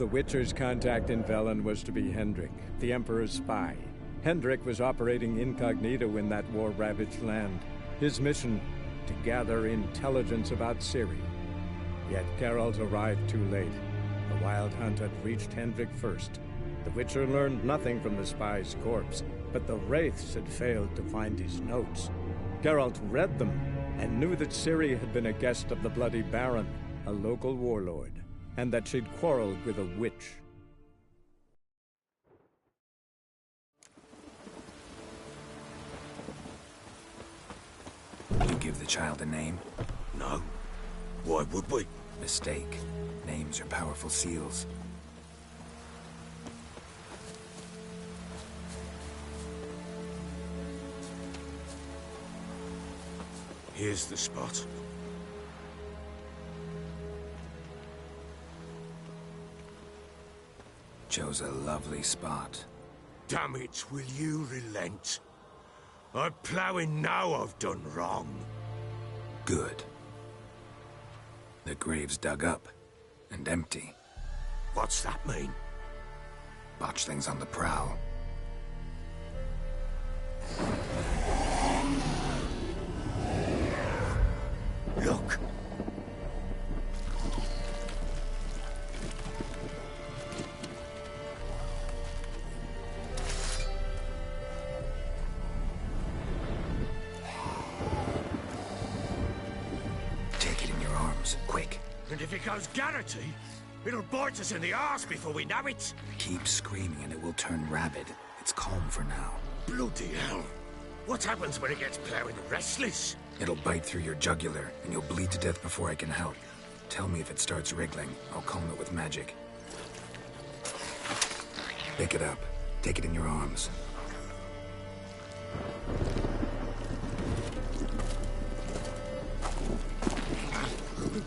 The Witcher's contact in Velen was to be Hendrik, the Emperor's spy. Hendrik was operating incognito in that war-ravaged land. His mission, to gather intelligence about Ciri. Yet Geralt arrived too late. The Wild Hunt had reached Hendrik first. The Witcher learned nothing from the spy's corpse, but the Wraiths had failed to find his notes. Geralt read them, and knew that Ciri had been a guest of the Bloody Baron, a local warlord, and that she'd quarreled with a witch. You give the child a name? No. Why would we? Mistake. Names are powerful seals. Here's the spot. Chose a lovely spot. Damn it, will you relent? I'm ploughing now I've done wrong. Good. The grave's dug up and empty. What's that mean? Botchlings on the prowl. Look. Take it in your arms, quick. And if it goes Garrity, it'll bite us in the arse before we know it. Keep screaming and it will turn rabid. It's calm for now. Bloody hell. What happens when it gets ploughing restless? It'll bite through your jugular, and you'll bleed to death before I can help. Tell me if it starts wriggling. I'll calm it with magic. Pick it up. Take it in your arms.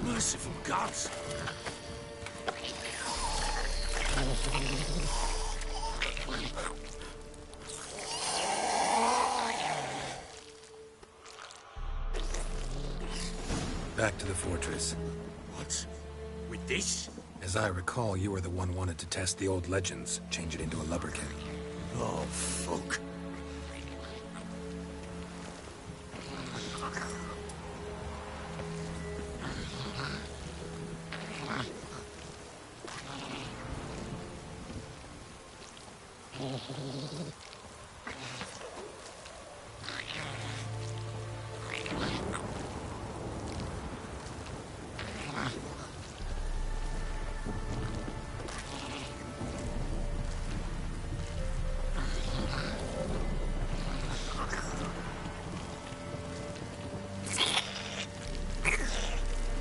Merciful gods! Back to the fortress. What? With this? As I recall, you were the one wanted to test the old legends, change it into a lubberkin. Oh, fuck.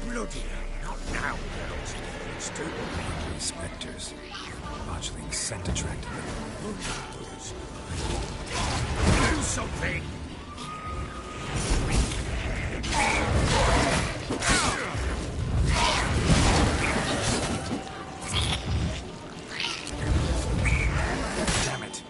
Bloody hell, not now, girls. It's too late. Spectres. Botchling's scent attracted them. Do something! Damn it.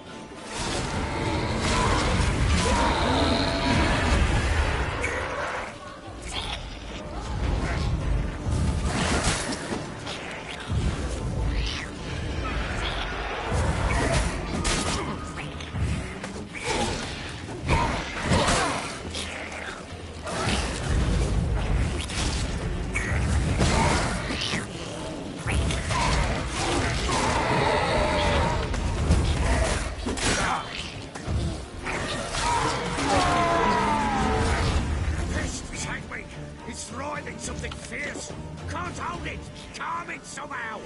It's writhing something fierce. Can't hold it. Calm it somehow.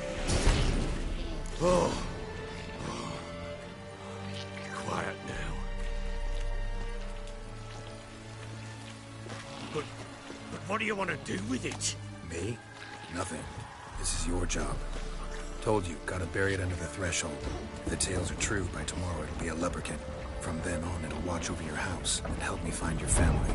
Oh. Quiet now. But what do you want to do with it? Me? Nothing. This is your job. Told you, gotta bury it under the threshold. If the tales are true, by tomorrow it'll be a lubberkin. From then on, it'll watch over your house and help me find your family.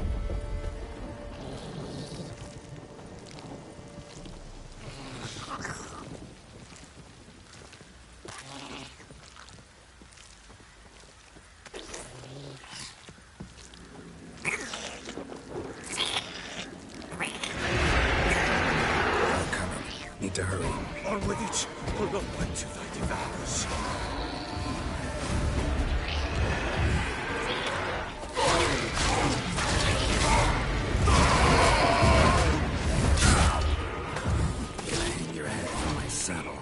Need need to hurry. On with it. We'll not wait till they devour us. Gonna hang your head from my saddle.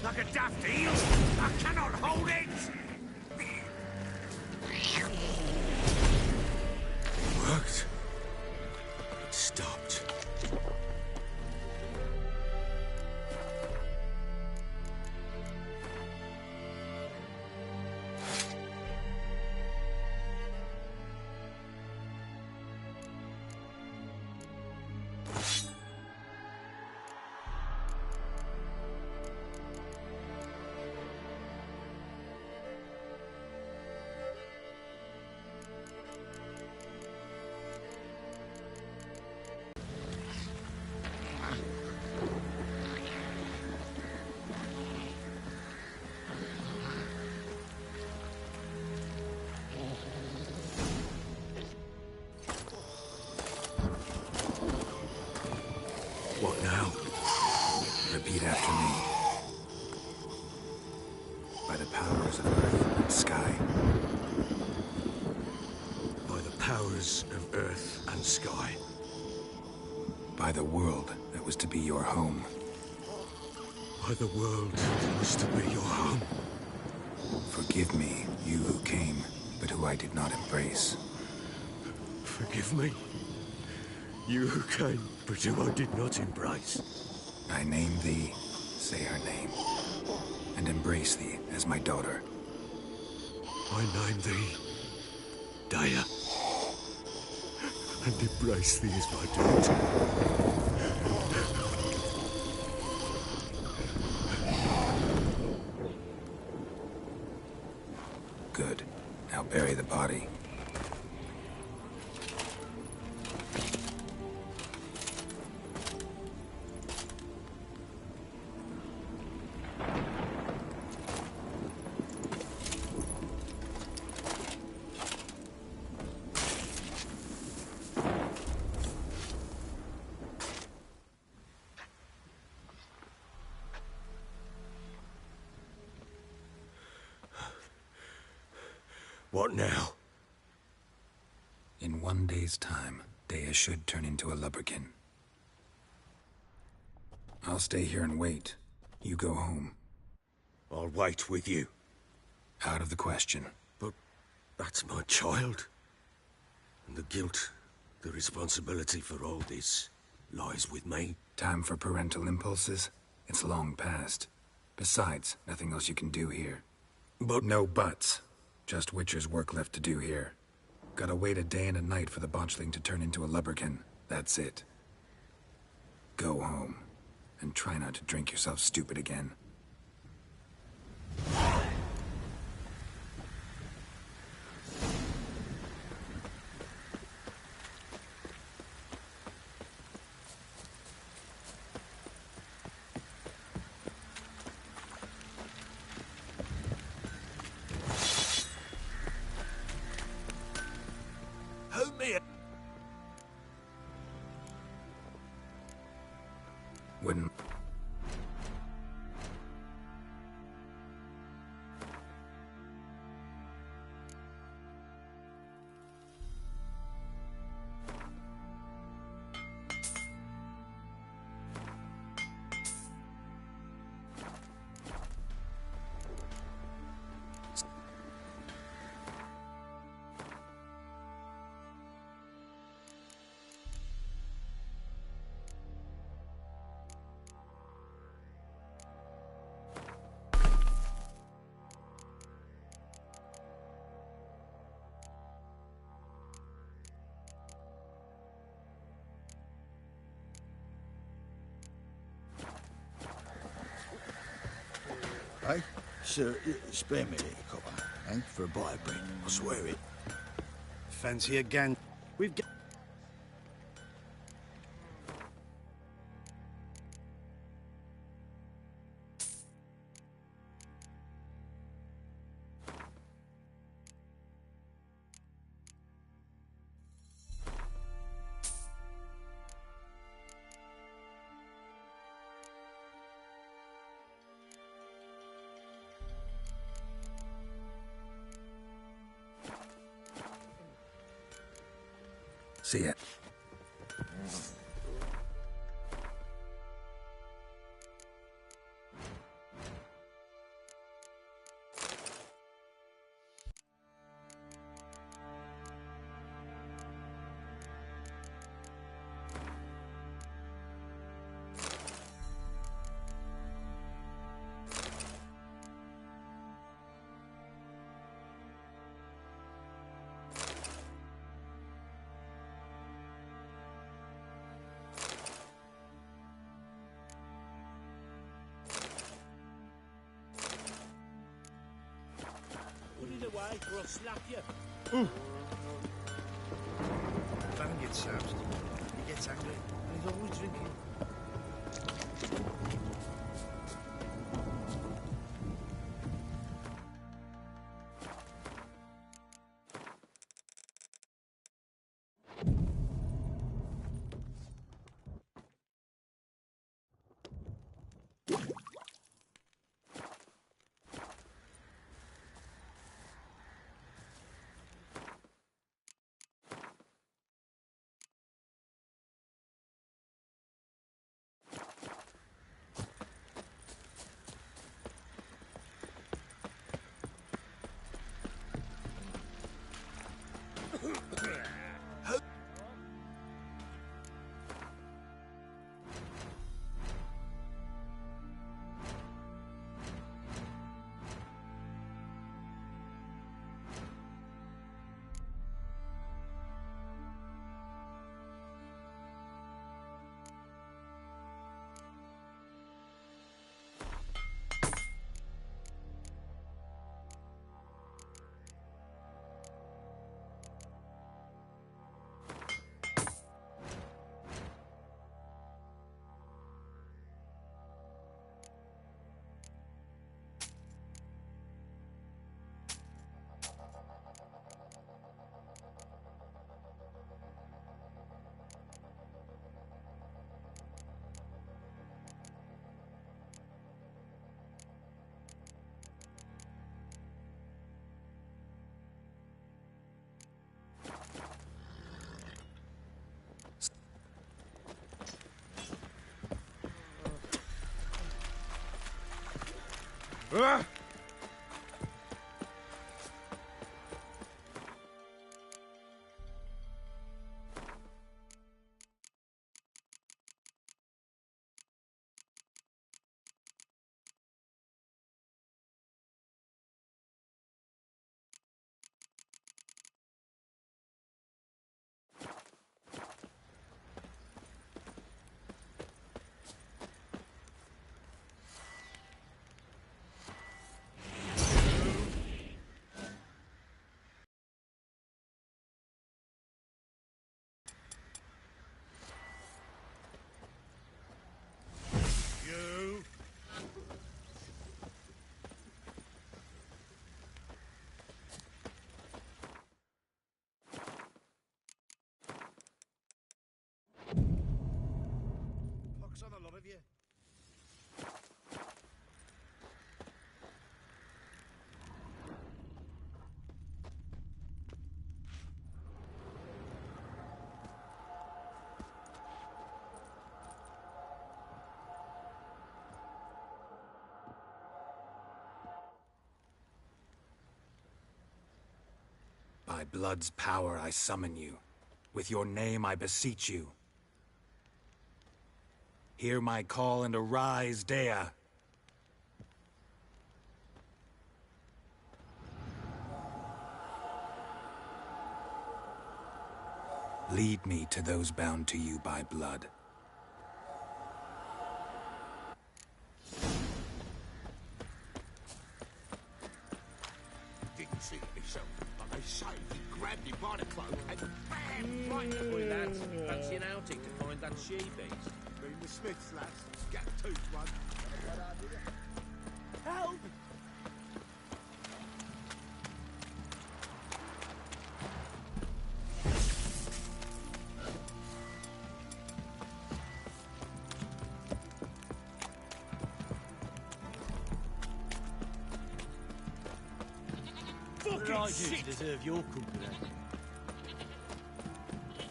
Like a daft eel, I cannot hold it! It worked. It stopped. What now? Repeat after me. By the powers of earth and sky. By the powers of earth and sky. By the world that was to be your home. By the world that was to be your home. Forgive me, you who came, but who I did not embrace. Forgive me. You who came, but who I did not embrace. I name thee, say her name, and embrace thee as my daughter. I name thee, Daya, and embrace thee as my daughter. Good. Now bury the body. What now? In 1 day's time, Daya should turn into a lubberkin. I'll stay here and wait. You go home. I'll wait with you. Out of the question. But that's my child. And the guilt, the responsibility for all this lies with me. Time for parental impulses? It's long past. Besides, nothing else you can do here. But no buts. Just Witcher's work left to do here. Gotta wait a day and a night for the botchling to turn into a lubberkin. That's it. Go home. And try not to drink yourself stupid again. hold me. Wouldn't... Hey? Sir, spare me a copper, eh? For a bite of bread. I swear it. Fancy a gang. We've got... See ya. Put it away or I'll slap you. Don't get soused. He gets angry, and he's always drinking. Pox on the lot of you. By blood's power I summon you. With your name I beseech you. Hear my call and arise, Dea. Lead me to those bound to you by blood. fancy an outing to find that she-beast? Bring the Smiths, lads. Gap-toothed one. Help! Fucking shit! Deserve your company.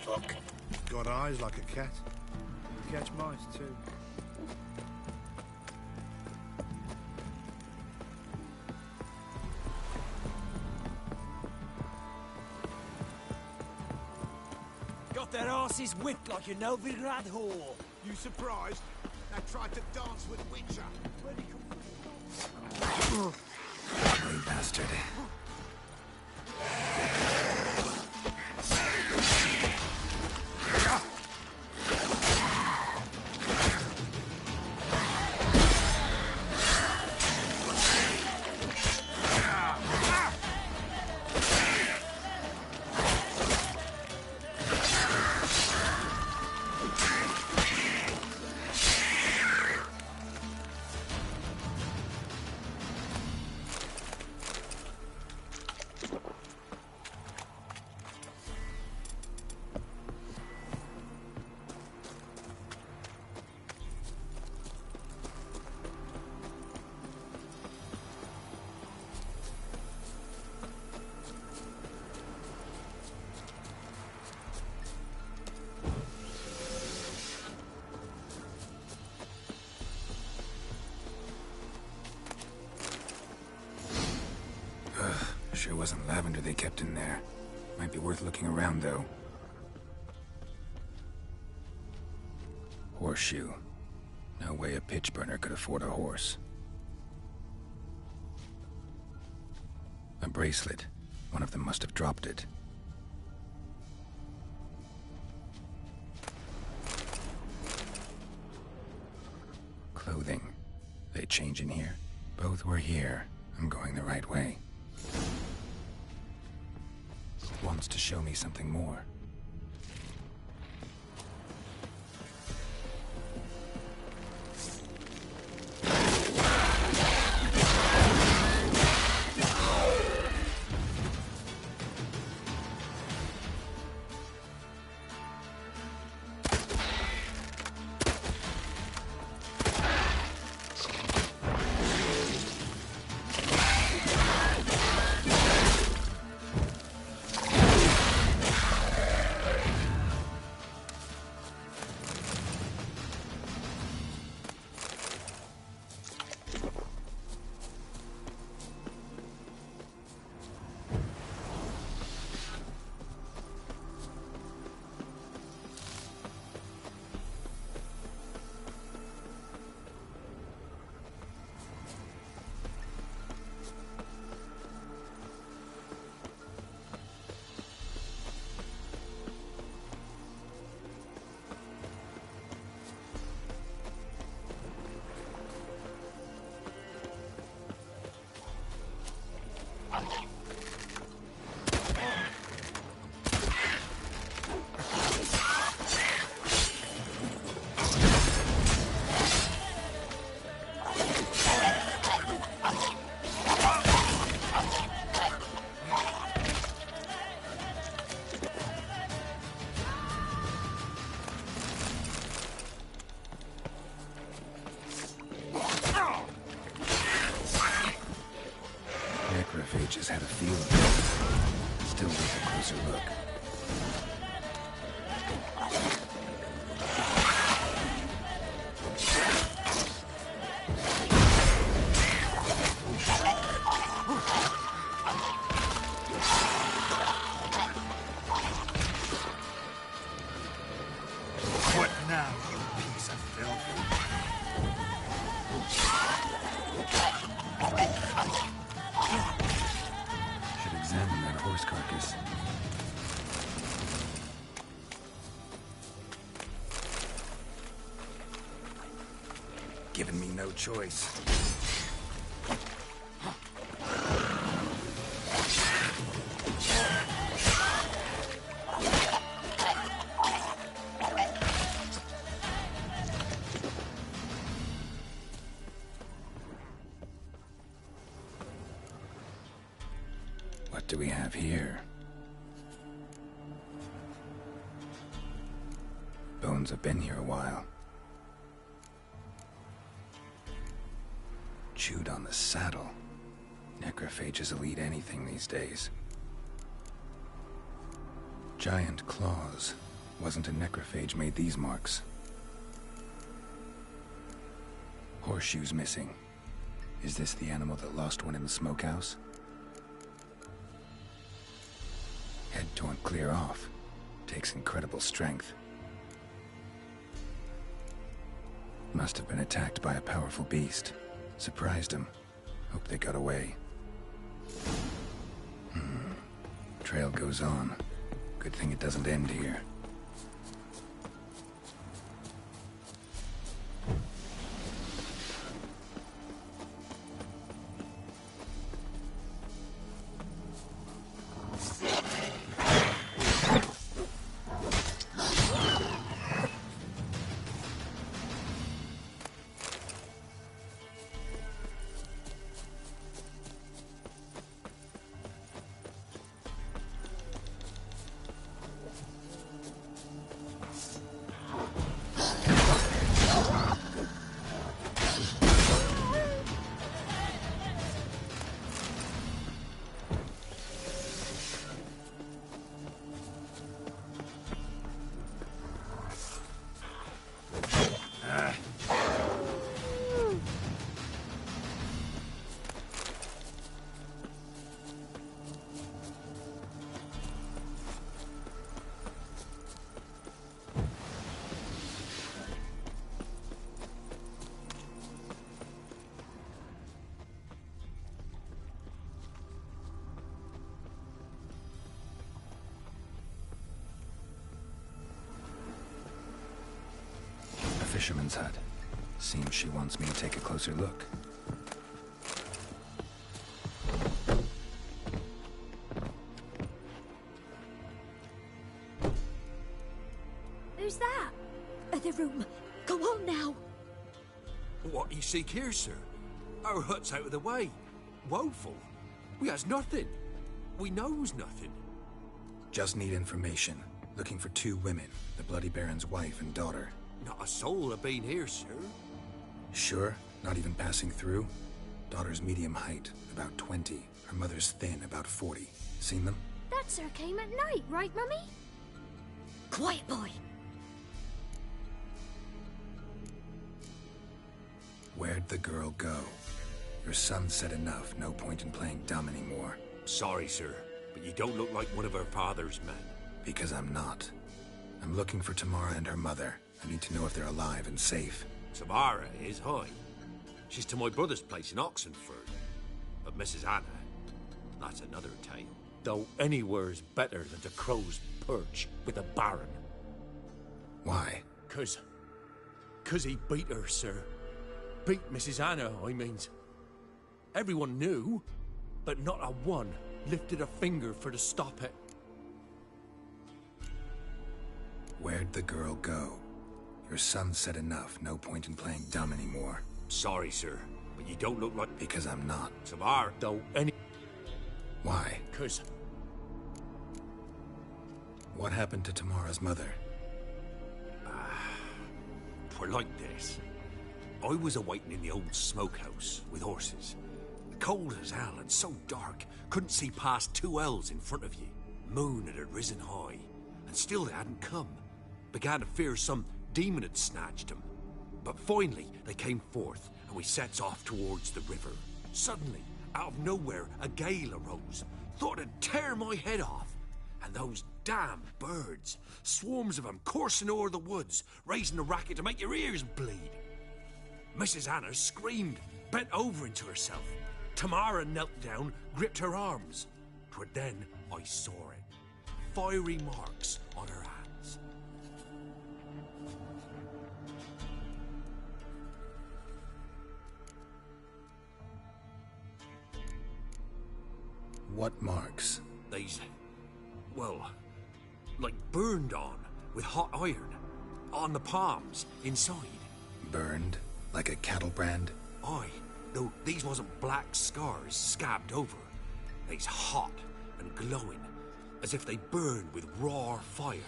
Fuck. Got eyes like a cat. Catch mice too. Got their asses whipped like a Novigrad whore. You surprised? They tried to dance with Witcher. Where'd he come from? Ugly bastard. Sure wasn't lavender they kept in there. Might be worth looking around, though. Horseshoe. No way a pitch burner could afford a horse. A bracelet. One of them must have dropped it. Clothing. They change in here? Both were here. I'm going the right way. Wants to show me something more. Necrophages had a feel of it. Still worth a closer look. What now, you piece of filth? Should examine that horse carcass. Giving me no choice. do we have here? Bones have been here a while. Chewed on the saddle. Necrophages will eat anything these days. Giant claws. Wasn't a necrophage made these marks. Horseshoes missing. Is this the animal that lost one in the smokehouse? Head torn clear off. Takes incredible strength. Must have been attacked by a powerful beast. Surprised him. Hope they got away. Trail goes on. Good thing it doesn't end here. Fisherman's hut. Seems she wants me to take a closer look. Who's that? The room. Go on now. What you seek here, sir? Our hut's out of the way. Woeful. We has nothing. We knows nothing. Just need information. Looking for 2 women. The Bloody Baron's wife and daughter. Not a soul have been here, sir. Sure? Not even passing through? Daughter's medium height, about 20. Her mother's thin, about 40. Seen them? That sir came at night, right, Mummy? Quiet, boy. Where'd the girl go? Your son said enough. No point in playing dumb anymore. Sorry, sir, but you don't look like one of her father's men. Because I'm not. I'm looking for Tamara and her mother. I need to know if they're alive and safe. Tamara is, hi. She's to my brother's place in Oxenford. But Mrs. Anna, that's another tale. Though anywhere's better than to Crow's Perch with a baron. Why? Cause he beat her, sir. Beat Mrs. Anna, I means. Everyone knew, but not a one lifted a finger for to stop it. Where'd the girl go? Your son said enough. No point in playing dumb anymore. Sorry, sir, but you don't look like... Because I'm not. Tamara, though any... Why? Cause... What happened to Tamara's mother? Twere like this. I was awaiting in the old smokehouse with horses. Cold as hell and so dark, couldn't see past 2 ells in front of you. Moon had risen high, and still they hadn't come. Began to fear some demon had snatched them. But finally, they came forth, and we sets off towards the river. Suddenly, out of nowhere, a gale arose. Thought it'd tear my head off. And those damn birds, swarms of them coursing o'er the woods, raising a racket to make your ears bleed. Mrs. Anna screamed, bent over into herself. Tamara knelt down, gripped her arms. 'Twere then I saw it. Fiery marks on her hands. What marks? They's, well, like burned on with hot iron. On the palms, inside. Burned? Like a cattle brand? Aye, though these wasn't black scars scabbed over. They's hot, and glowing, as if they burned with raw fire.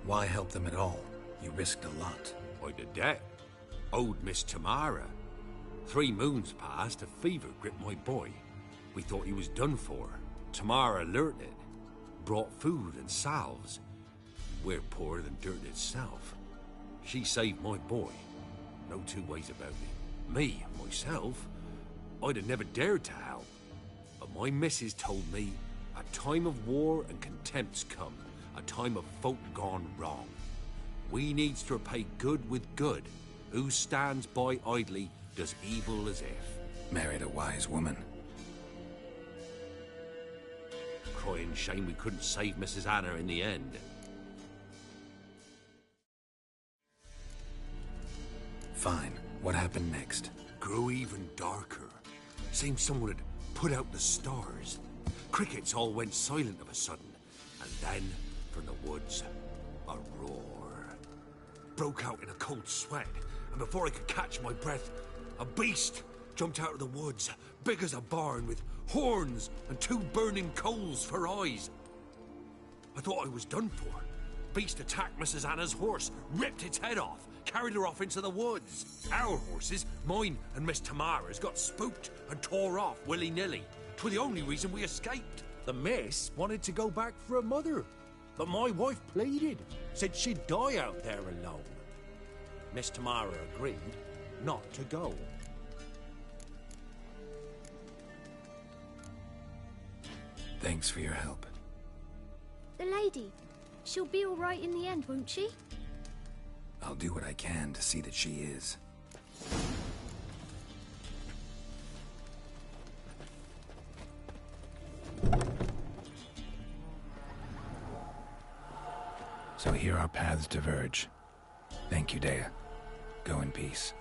Why help them at all? You risked a lot. I did that. Owed Miss Tamara. 3 moons passed, a fever gripped my boy. We thought he was done for. Tamara alerted, brought food and salves. We're poorer than dirt itself. She saved my boy. No 2 ways about it. Me, myself, I'd have never dared to help. But my missus told me a time of war and contempt's come. A time of folk gone wrong. We needs to repay good with good. Who stands by idly does evil as if. Married a wise woman. Crying shame we couldn't save Mrs. Anna in the end. Fine. What happened next? Grew even darker. Seemed someone had put out the stars. Crickets all went silent of a sudden. And then, from the woods, a roar. Broke out in a cold sweat, and before I could catch my breath, a beast jumped out of the woods, big as a barn, with horns and 2 burning coals for eyes. I thought I was done for. Beast attacked Mrs. Anna's horse, ripped its head off, carried her off into the woods. Our horses, mine and Miss Tamara's, got spooked and tore off willy-nilly. 'Twere the only reason we escaped. The miss wanted to go back for her mother, but my wife pleaded, said she'd die out there alone. Miss Tamara agreed not to go. Thanks for your help. The lady. She'll be all right in the end, won't she? I'll do what I can to see that she is. So here our paths diverge. Thank you, Dea. Go in peace.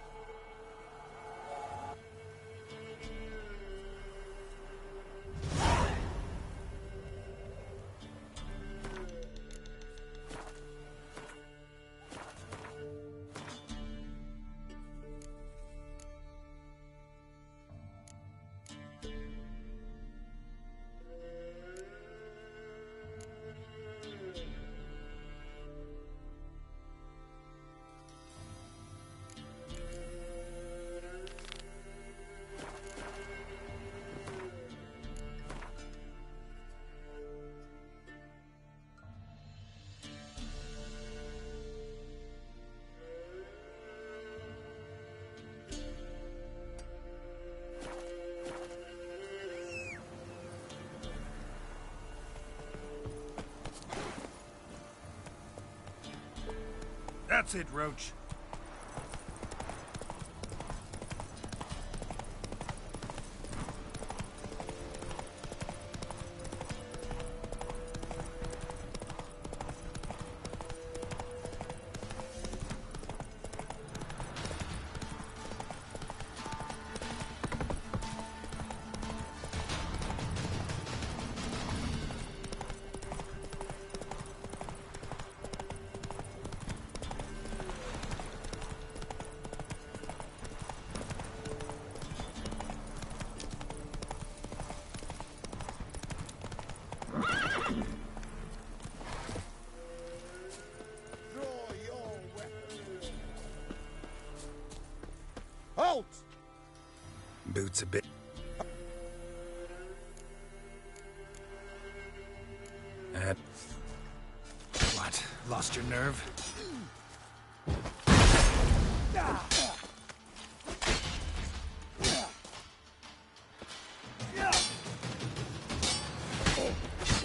That's it, Roach. Halt! Boots a bit. What? Lost your nerve?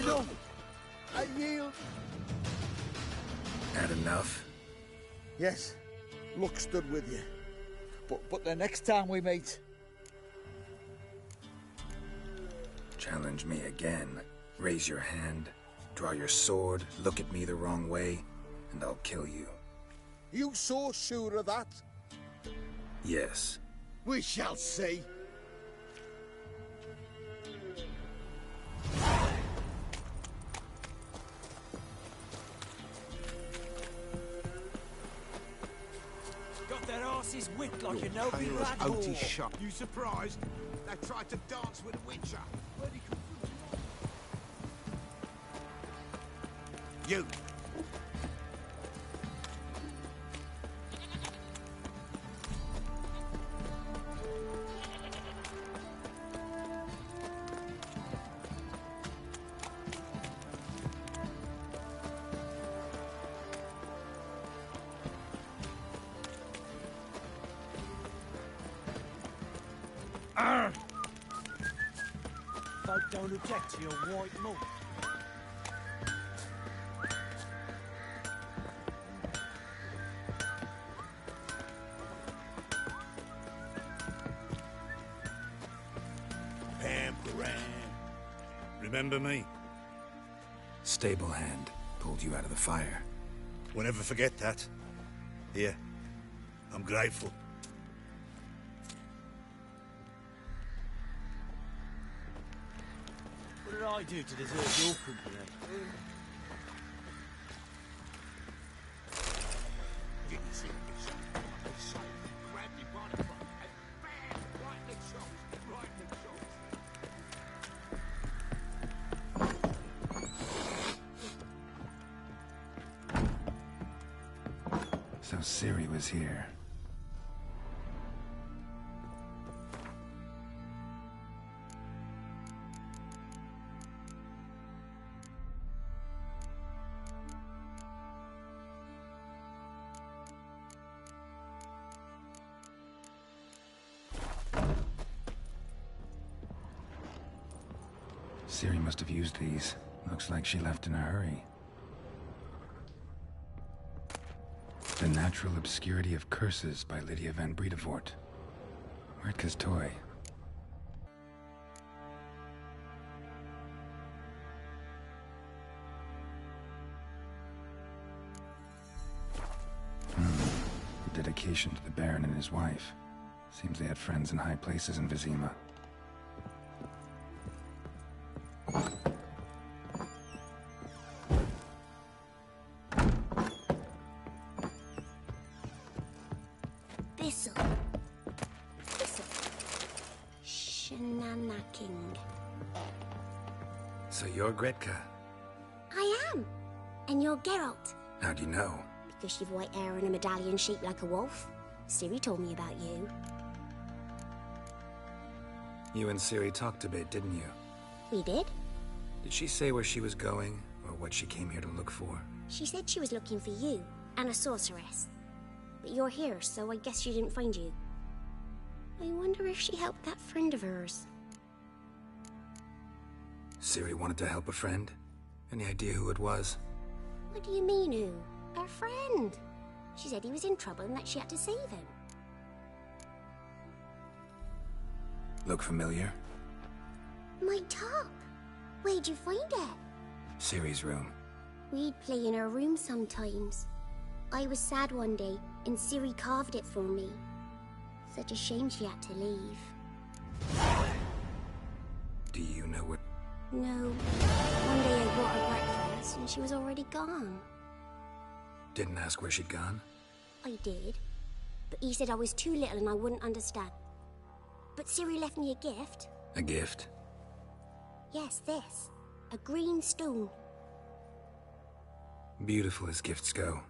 No! I yield! Had enough? Yes, luck stood with you. But the next time we meet... Challenge me again. Raise your hand, draw your sword, look at me the wrong way, and I'll kill you. You so sure of that? Yes. We shall see. Got that horse his wit like a no Pale as bad Otis whore. shot. You surprised? They tried to dance with a witcher. Where'd he come from? You. Folk don't object to your white malt. Pamperan. Remember me? Stable hand pulled you out of the fire. We'll never forget that. Here. I'm grateful. What did I do to deserve your company? Get your serious. So, grab your body from and bam! Right in the chops. Right in the chops. So Ciri was here. Ciri must have used these. Looks like she left in a hurry. The Natural Obscurity of Curses by Lydia van Bredevoort. Wertke's toy. Dedication to the Baron and his wife. Seems they had friends in high places in Vizima. Thistle. Shenanacking. So you're Gretka. I am. And you're Geralt. How do you know? Because you've white hair and a medallion shaped like a wolf. Ciri told me about you. You and Ciri talked a bit, didn't you? We did? Did she say where she was going, or what she came here to look for? She said she was looking for you, and a sorceress. But you're here, so I guess she didn't find you. I wonder if she helped that friend of hers. Ciri wanted to help a friend? Any idea who it was? What do you mean, who? Her friend. She said he was in trouble and that she had to save him. Look familiar? My top. Where'd you find it? Ciri's room. We'd play in her room sometimes. I was sad one day, and Ciri carved it for me. Such a shame she had to leave. Do you know what... No. One day I brought her breakfast, and she was already gone. Didn't ask where she'd gone? I did. But he said I was too little and I wouldn't understand. But Ciri left me a gift. A gift? Yes, this. A green stone. Beautiful as gifts go.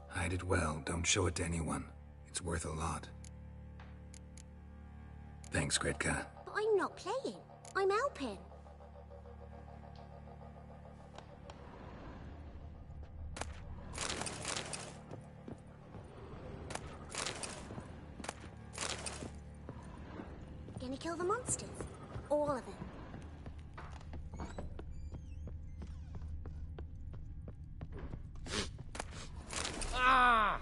Hide it well, don't show it to anyone. It's worth a lot. Thanks, Gretka. But I'm not playing. I'm helping. Gonna kill the monsters. All of them. Ah!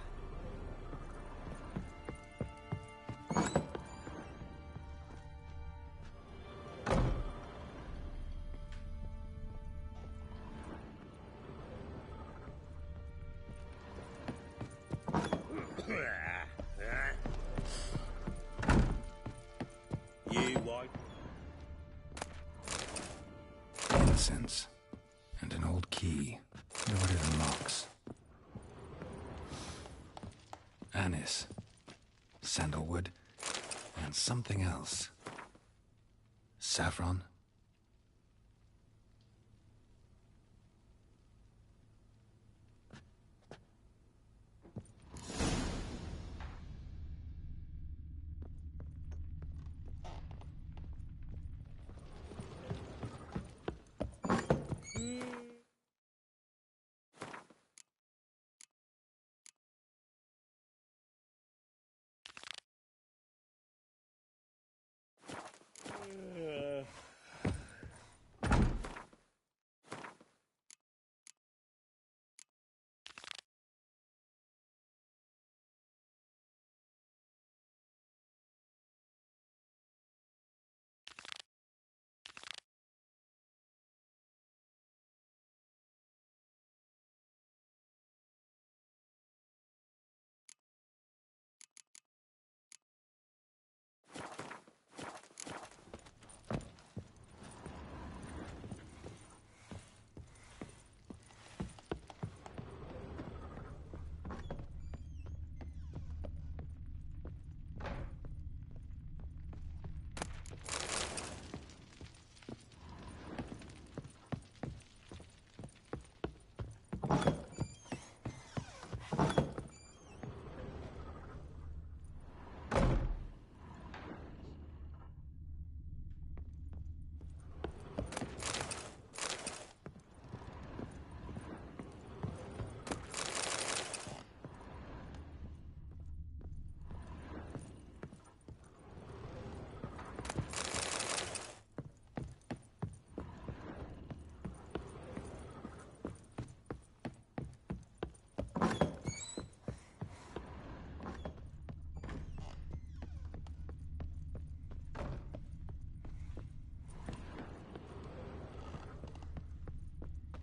You wipe. Incense. And an old key. Wonder what it unlocks. Anise. sandalwood, and something else. Saffron?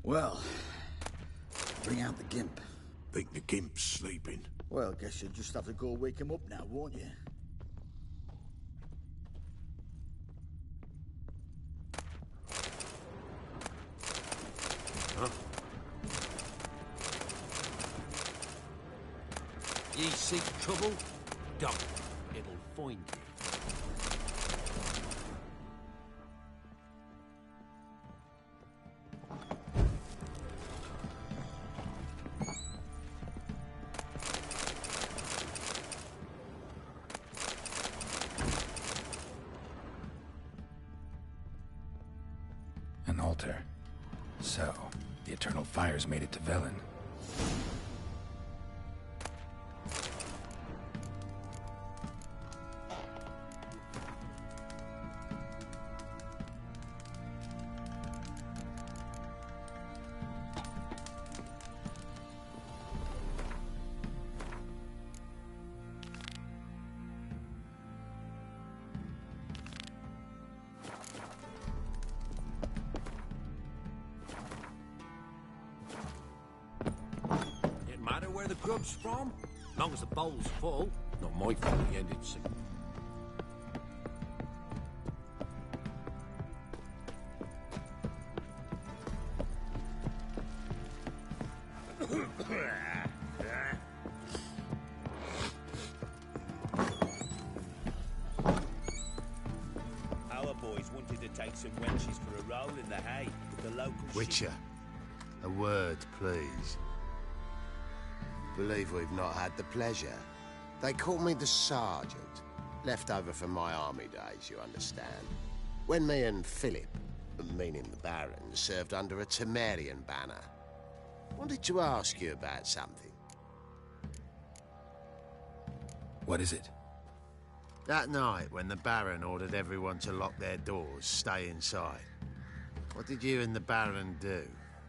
Well, bring out the gimp. Think the gimp's sleeping? Well, guess you'll just have to go wake him up now, won't you? Huh? Ye seek trouble? Don't. It'll find you. An altar. So, the Eternal Fires made it to Velen. Where the grub's from? Long as the bowl's full. Not my fault he ended sick. Our boys wanted to take some wenches for a roll in the hay with the local Witcher, a word, please. Believe we've not had the pleasure. They call me the Sergeant. Left over from my army days, you understand. When me and Philip, meaning the Baron, served under a Temerian banner. Wanted to ask you about something. What is it? That night, when the Baron ordered everyone to lock their doors, stay inside. What did you and the Baron do?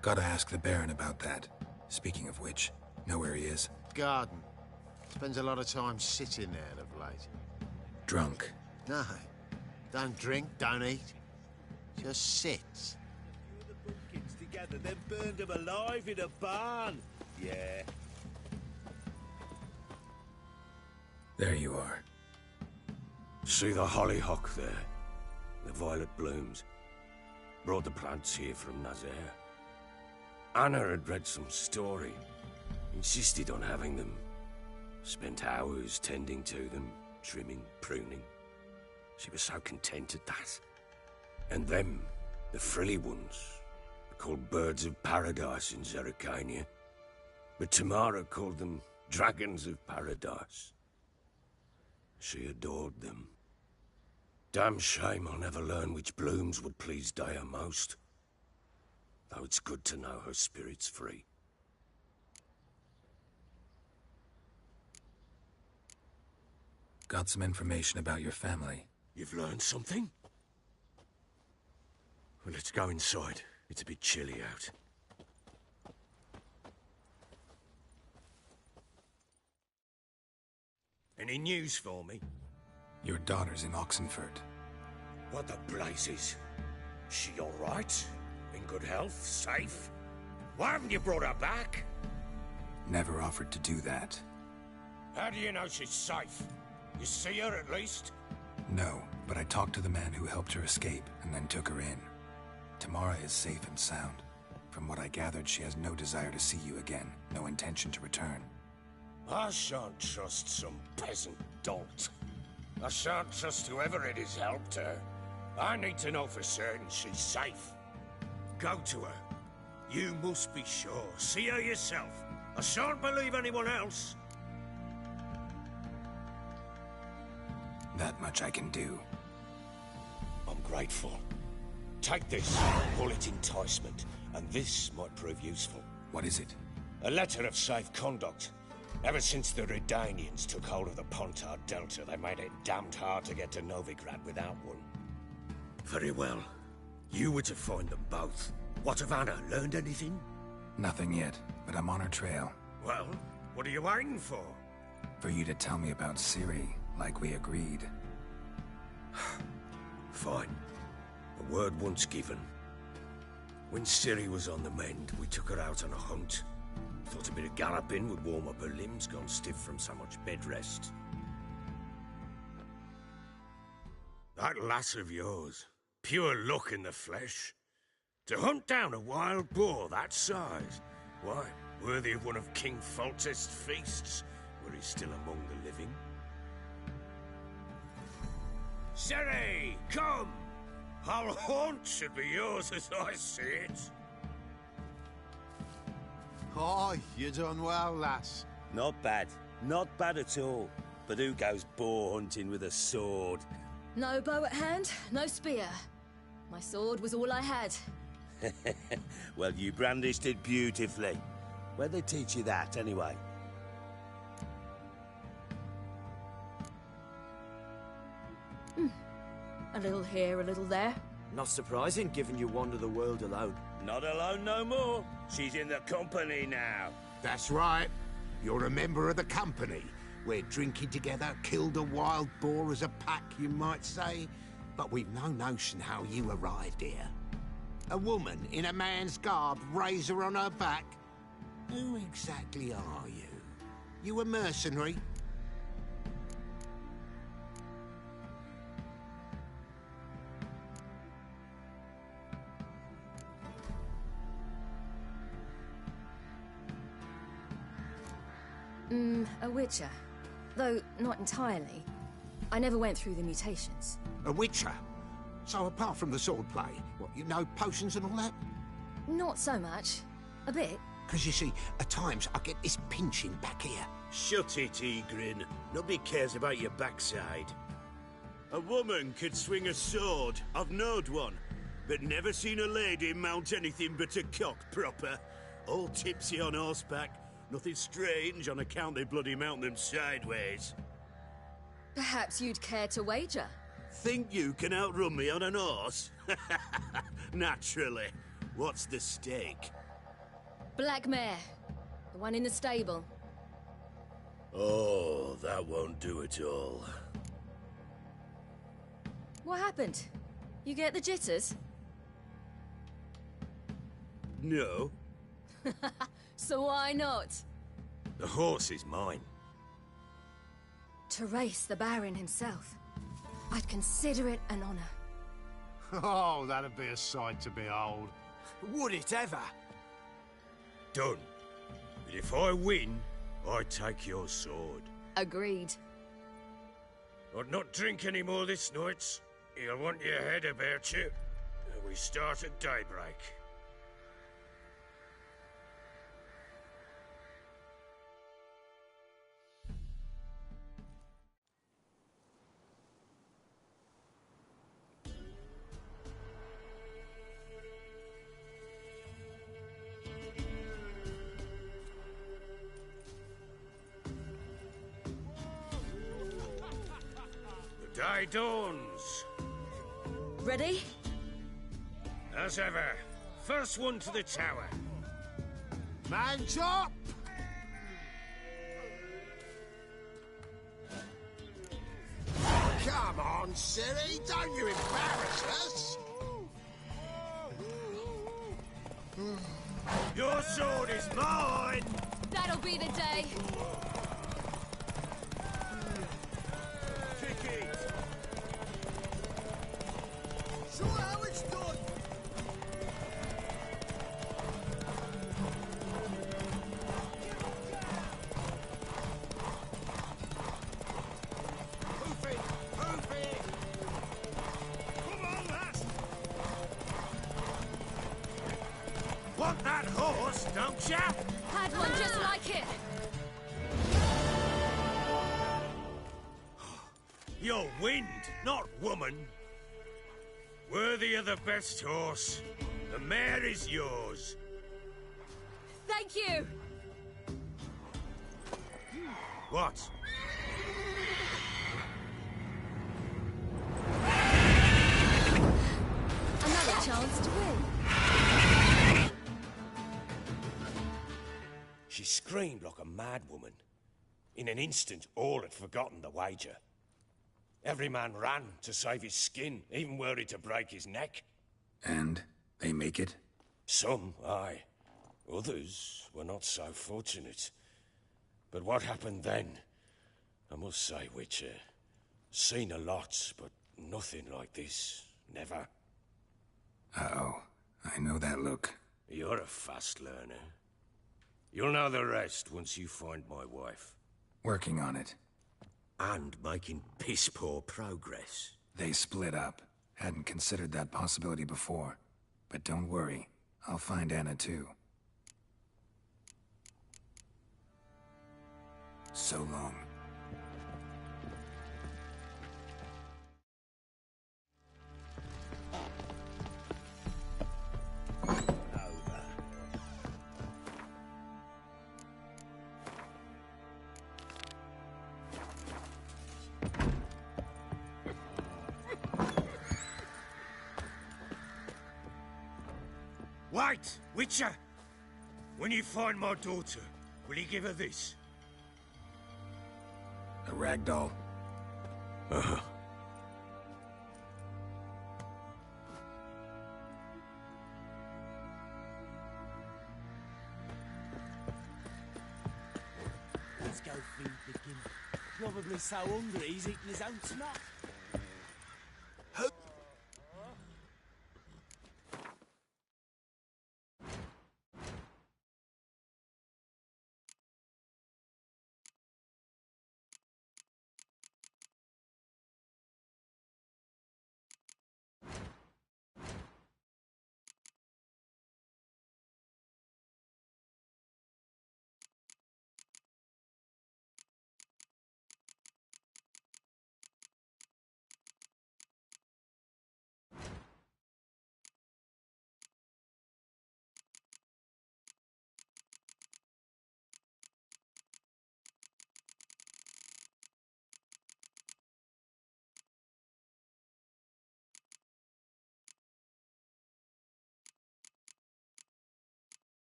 Gotta ask the Baron about that. Speaking of which, know where he is? Garden. Spends a lot of time sitting there of late. Drunk. No. Don't drink, don't eat. Just sits. the pumpkins together, then burned them alive in a barn. Yeah. There you are. See the hollyhock there? The violet blooms. Brought the plants here from Nazaire. Anna had read some story. Insisted on having them. Spent hours tending to them, trimming, pruning. She was so content at that. And them, the frilly ones, are called birds of paradise in Zerrikania. But Tamara called them dragons of paradise. She adored them. Damn shame I'll never learn which blooms would please Dea most. Though it's good to know her spirit's free. Got some information about your family. You've learned something? Well, let's go inside. It's a bit chilly out. Any news for me? Your daughter's in Oxenford. What the blazes? She all right? In good health? Safe? Why haven't you brought her back? Never offered to do that. How do you know she's safe? You see her at least? No, but I talked to the man who helped her escape and then took her in. Tamara is safe and sound. From what I gathered, she has no desire to see you again, no intention to return. I shan't trust some peasant dolt. I shan't trust whoever it is helped her. I need to know for certain she's safe. Go to her. You must be sure. See her yourself. I shan't believe anyone else. That much I can do. I'm grateful. Take this, call it enticement, and this might prove useful. What is it? A letter of safe conduct. Ever since the Redanians took hold of the Pontard Delta, they made it damned hard to get to Novigrad without one. Very well. You were to find them both. What of Anna? Learned anything? Nothing yet, but I'm on her trail. Well, what are you waiting for? For you to tell me about Ciri, like we agreed. Fine. A word once given. When Ciri was on the mend, we took her out on a hunt. Thought a bit of galloping would warm up her limbs, gone stiff from so much bed rest. That lass of yours, pure luck in the flesh. To hunt down a wild boar that size, why, worthy of one of King Foltest's feasts, were he still among the living. Ciri, come! Our haunt should be yours as I see it. Oh, you done well, lass. Not bad. Not bad at all. But who goes boar hunting with a sword? No bow at hand, no spear. My sword was all I had. Well, you brandished it beautifully. Where'd they teach you that, anyway? A little here, a little there. Not surprising, given you wander the world alone. Not alone no more. She's in the company now. That's right. You're a member of the company. We're drinking together, killed a wild boar as a pack, you might say. But we've no notion how you arrived here. A woman in a man's garb, razor on her back. Who exactly are you? You a mercenary? A witcher. Though not entirely. I never went through the mutations. A witcher? So apart from the swordplay, what, you know potions and all that? Not so much. A bit. Because you see, at times I get this pinching back here. Shut it, Egrin. Nobody cares about your backside. A woman could swing a sword. I've knowed one. But never seen a lady mount anything but a cock proper. All tipsy on horseback. Nothing strange on account they bloody mount them sideways. Perhaps you'd care to wager? Think you can outrun me on an horse? Naturally. What's the stake? Black mare. The one in the stable. Oh, that won't do it all. What happened? You get the jitters? No. So why not? The horse is mine. To race the Baron himself. I'd consider it an honor. Oh, that'd be a sight to behold. Would it ever? Done. But if I win, I take your sword. Agreed. I'd not drink any more this night. You'll want your head about you. We start at daybreak. The day dawns. Ready? As ever, first one to the tower. Man chop! Come on, silly, don't you embarrass us! Your sword is mine! That'll be the day. Kick it! Show how it's done! Hoof it! Hoof it! Come on, lass! Want that horse, don't ya? Had one just like it. You're wind, not woman. Worthy of the best horse. The mare is yours. Thank you. What? Another chance to win. She screamed like a mad woman. In an instant, all had forgotten the wager. Every man ran to save his skin, even worried to break his neck. And they make it? Some, aye. Others were not so fortunate. But what happened then? I must say, Witcher, seen a lot, but nothing like this. Never. Uh-oh. I know that look. You're a fast learner. You'll know the rest once you find my wife. Working on it. And making piss-poor progress. They split up. Hadn't considered that possibility before. But don't worry. I'll find Anna too. So long. Wait, Witcher! When you find my daughter, will you give her this? A ragdoll. Uh-huh. Let's go feed the king. Probably so hungry he's eating his own snot.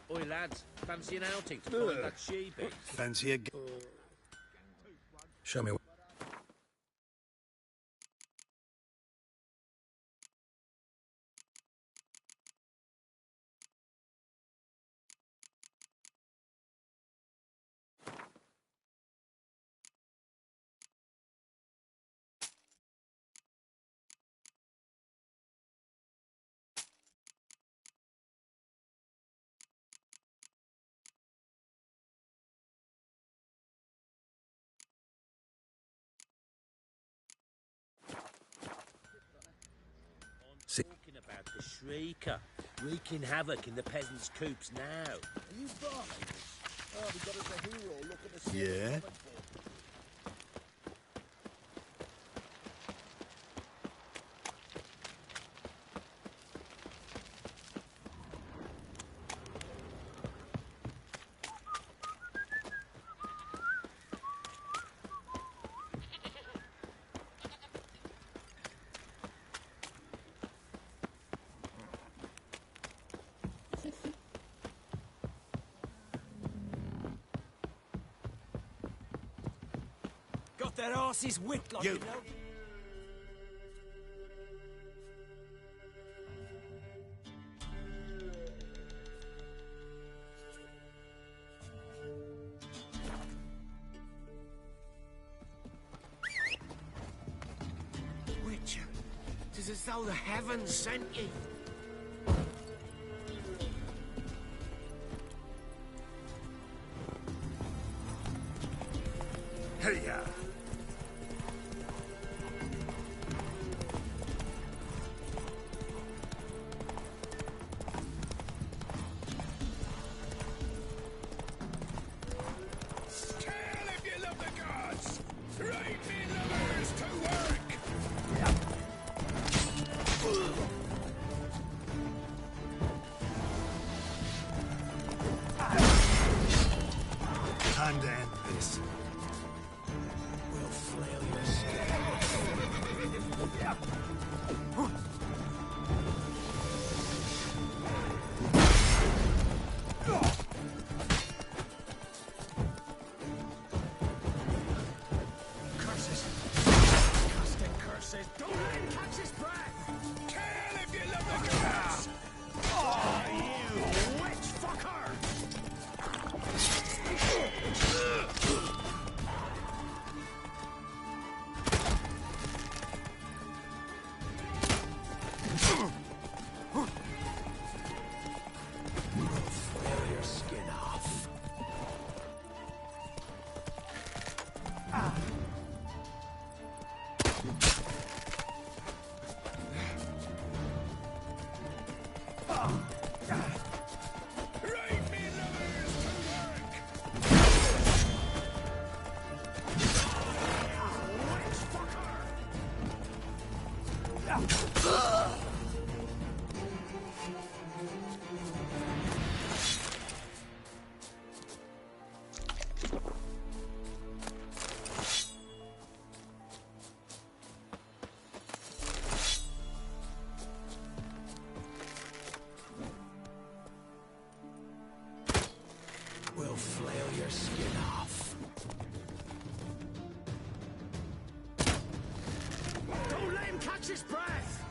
Oi, lads, fancy an outing to find that she-beast? Fancy a... Show me... Talking about the Shrieker, wreaking havoc in the peasants' coops now. Are you Barnabas? Oh, we got us a hero looking to see Yeah? Got their asses whipped like you know. Witcher, it's as though the heavens sent you. Hey-ya! Time to end this. We'll flail your skin. Curses! Casting curses! Don't let him catch his breath! Kill if you love the gods! Oh, you witch fucker! Flail your skin off. Right, me lovers, to work! Witch fucker! We'll flail your skin off. Don't let him catch his breath!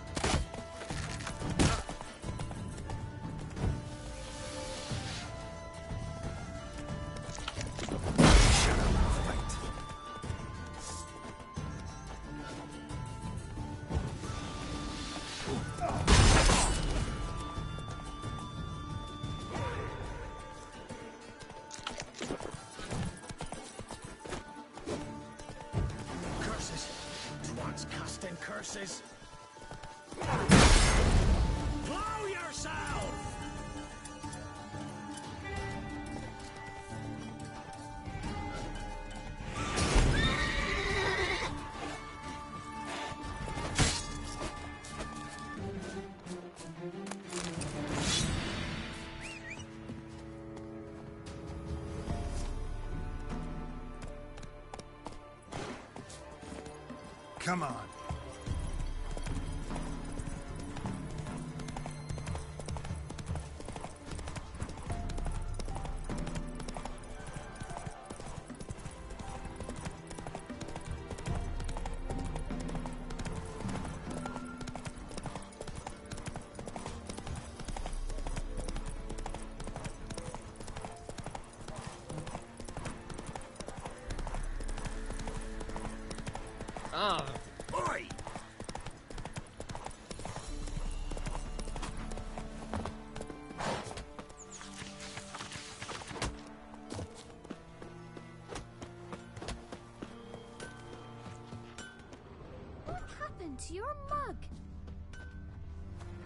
Shut up and fight. Curses! Twats casting curses! Blow yourself! Come on. Oi! What happened to your mug?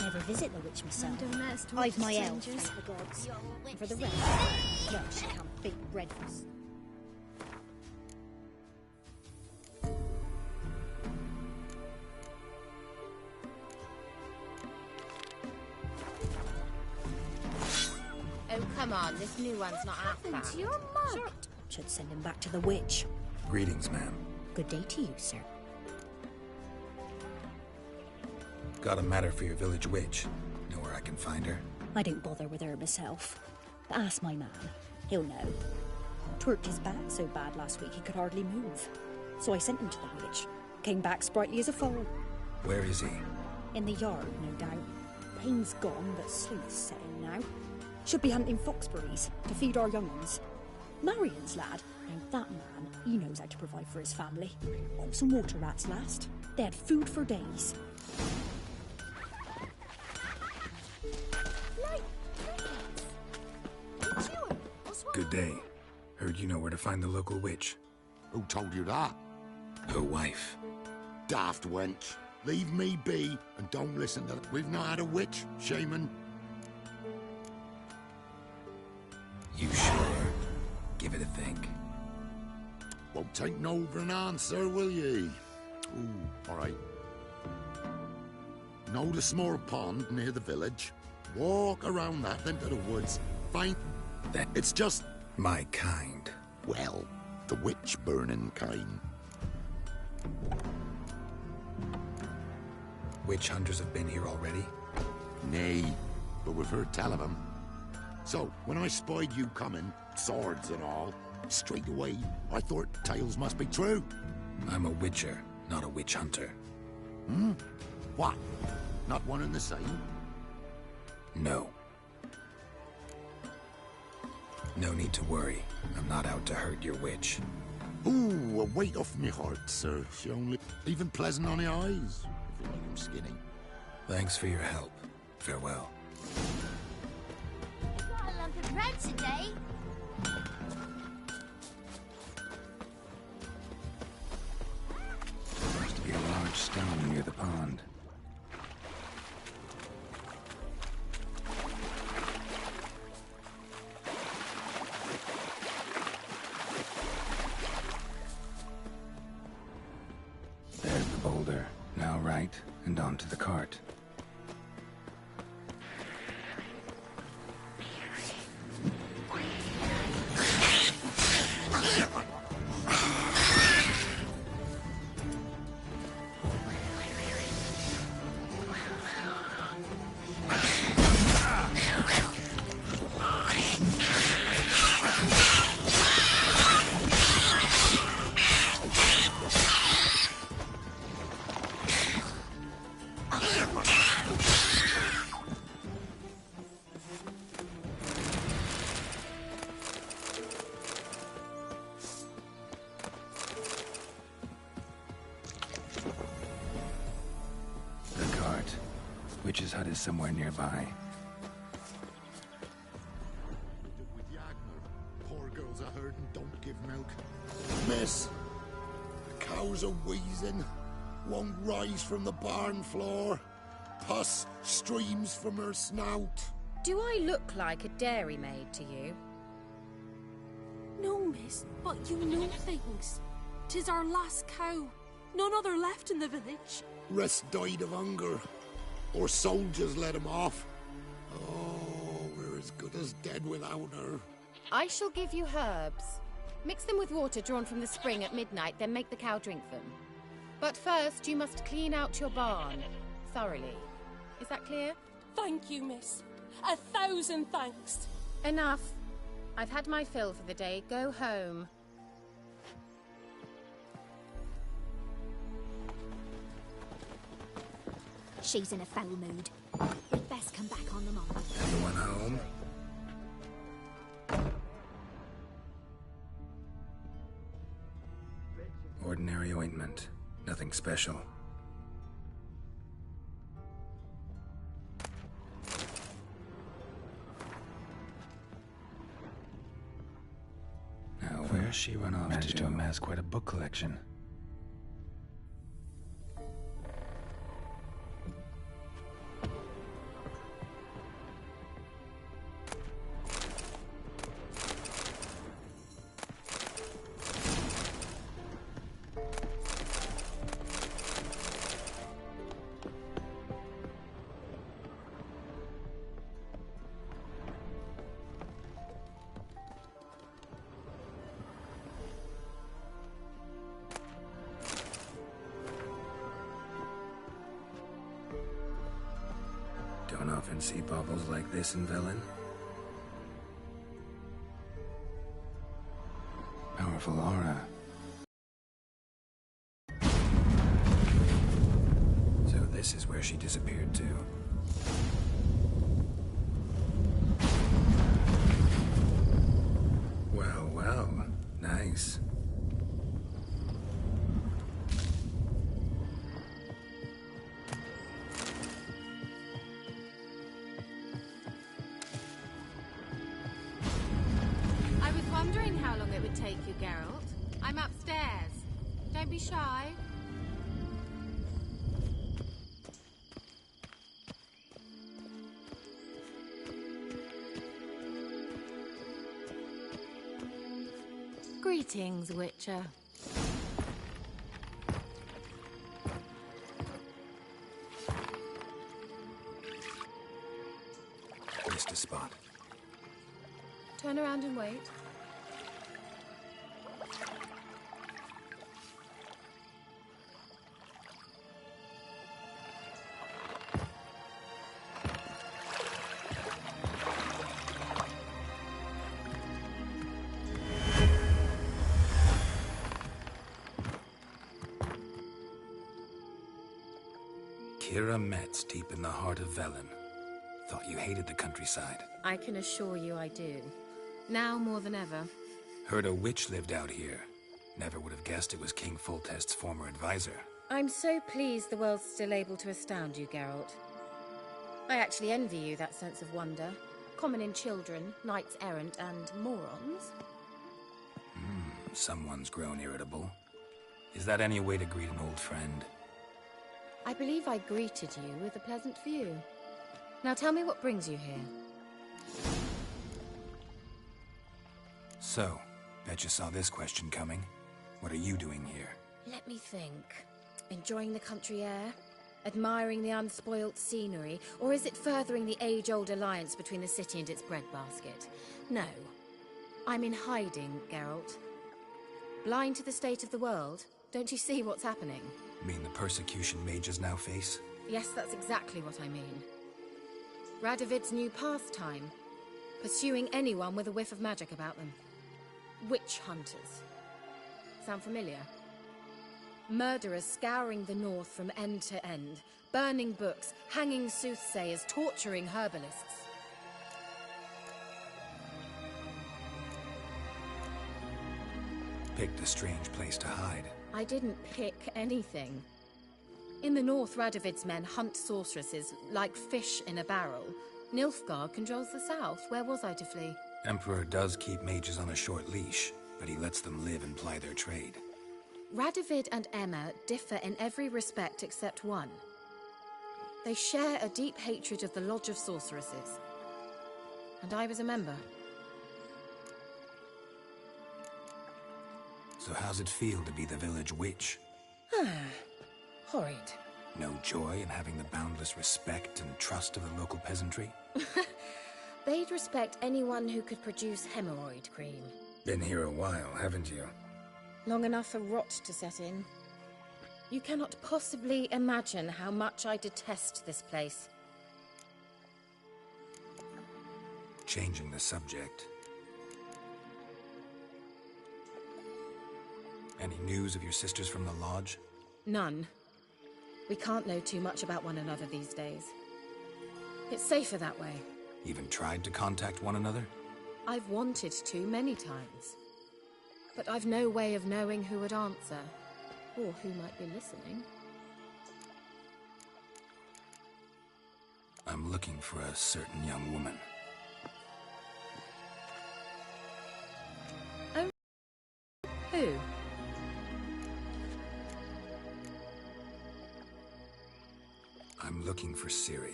Never visit the witch myself. Don't I've my elf, strangers. thank the gods. You're a And witch for the thing. rest, well, she can't beat Redfus. Oh, come on, this new one's not half Happened bad. to your mug? Should send him back to the witch. Greetings, ma'am. Good day to you, sir. Got a matter for your village witch. Know where I can find her? I don't bother with her myself. But ask my man. He'll know. Twerked his back so bad last week he could hardly move. So I sent him to the witch. Came back sprightly as a foal. Where is he? In the yard, no doubt. Pain's gone, but sleep's setting now. Should be hunting foxberries to feed our young ones. Marion's lad, and that man, he knows how to provide for his family. Got some water rats last. They had food for days. Like crickets. Did you as well? Good day. Heard you know where to find the local witch. Who told you that? Her wife. Daft wench. Leave me be and don't listen to that. We've not had a witch, shaman. You sure? Give it a think. Won't take no for an answer, will ye? Ooh, all right. Know the small pond near the village? Walk around that into the woods. Find... That It's just... my kind. Well, the witch-burning kind. Witch hunters have been here already? Nay, but we've heard tell of 'em. So, when I spied you coming, swords and all, straight away, I thought tales must be true. I'm a witcher, not a witch hunter. Hmm? What? Not one and the same? No. No need to worry. I'm not out to hurt your witch. Ooh, a weight off me heart, sir. She only even pleasant on the eyes, if you like 'em skinny. Thanks for your help. Farewell. Got a lump of bread today. Used to be a large stone near the pond. There's the boulder. Now right, and onto the cart. Witch's hut is somewhere nearby. With Yagner, poor girls are hurt and don't give milk. Miss, the cows are wheezing, won't rise from the barn floor. Pus streams from her snout. Do I look like a dairymaid to you? No, miss, but you know things. 'Tis our last cow. None other left in the village. Rest died of hunger, or soldiers let him off. Oh, we're as good as dead without her. I shall give you herbs. Mix them with water drawn from the spring at midnight, then make the cow drink them. But first, you must clean out your barn thoroughly. Is that clear? Thank you, miss. 1,000 thanks. Enough. I've had my fill for the day. Go home. She's in a foul mood. We'd best come back on the morrow. Everyone home? Ordinary ointment. Nothing special. Now, where's she run off Managed to amass quite a book collection. Don't often see baubles like this in Velen. Powerful aura. So this is where she disappeared to. Well, well, nice. I was wondering how long it would take you, Geralt. I'm upstairs. Don't be shy. Greetings, Witcher. Missed a spot. Turn around and wait. Kira Metz, deep in the heart of Velen. Thought you hated the countryside. I can assure you I do. Now more than ever. Heard a witch lived out here. Never would have guessed it was King Foltest's former advisor. I'm so pleased the world's still able to astound you, Geralt. I actually envy you that sense of wonder. Common in children, knights errant, and morons. Someone's grown irritable. Is that any way to greet an old friend? I believe I greeted you with a pleasant view. Now tell me what brings you here. So, bet you saw this question coming. What are you doing here? Let me think. Enjoying the country air? Admiring the unspoilt scenery? Or is it furthering the age-old alliance between the city and its breadbasket? No. I'm in hiding, Geralt. Blind to the state of the world? Don't you see what's happening? Mean the persecution mages now face? Yes, that's exactly what I mean. Radovid's new pastime. Pursuing anyone with a whiff of magic about them. Witch hunters. Sound familiar? Murderers scouring the north from end to end. Burning books, hanging soothsayers, torturing herbalists. Picked a strange place to hide. I didn't pick anything. In the north, Radovid's men hunt sorceresses like fish in a barrel. Nilfgaard controls the south. Where was I to flee? Emperor does keep mages on a short leash, but he lets them live and ply their trade. Radovid and Emma differ in every respect except one. They share a deep hatred of the Lodge of Sorceresses. And I was a member. So how's it feel to be the village witch? Horrid. No joy in having the boundless respect and trust of the local peasantry? They'd respect anyone who could produce hemorrhoid cream. Been here a while, haven't you? Long enough for rot to set in. You cannot possibly imagine how much I detest this place. Changing the subject. Any news of your sisters from the lodge? None. We can't know too much about one another these days. It's safer that way. Even tried to contact one another? I've wanted to many times. But I've no way of knowing who would answer. Or who might be listening. I'm looking for a certain young woman. Oh. Who? I'm looking for Ciri.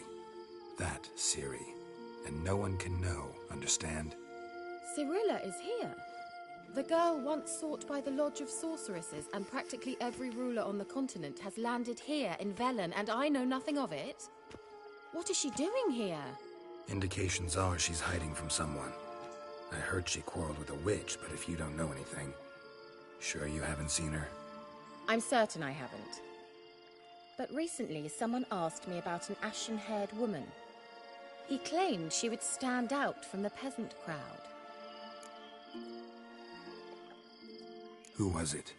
That Ciri. And no one can know, understand? Cirilla is here. The girl once sought by the Lodge of Sorceresses, and practically every ruler on the continent has landed here in Velen, and I know nothing of it. What is she doing here? Indications are she's hiding from someone. I heard she quarreled with a witch, but if you don't know anything, sure you haven't seen her? I'm certain I haven't. But recently, someone asked me about an ashen-haired woman. He claimed she would stand out from the peasant crowd. Who was it?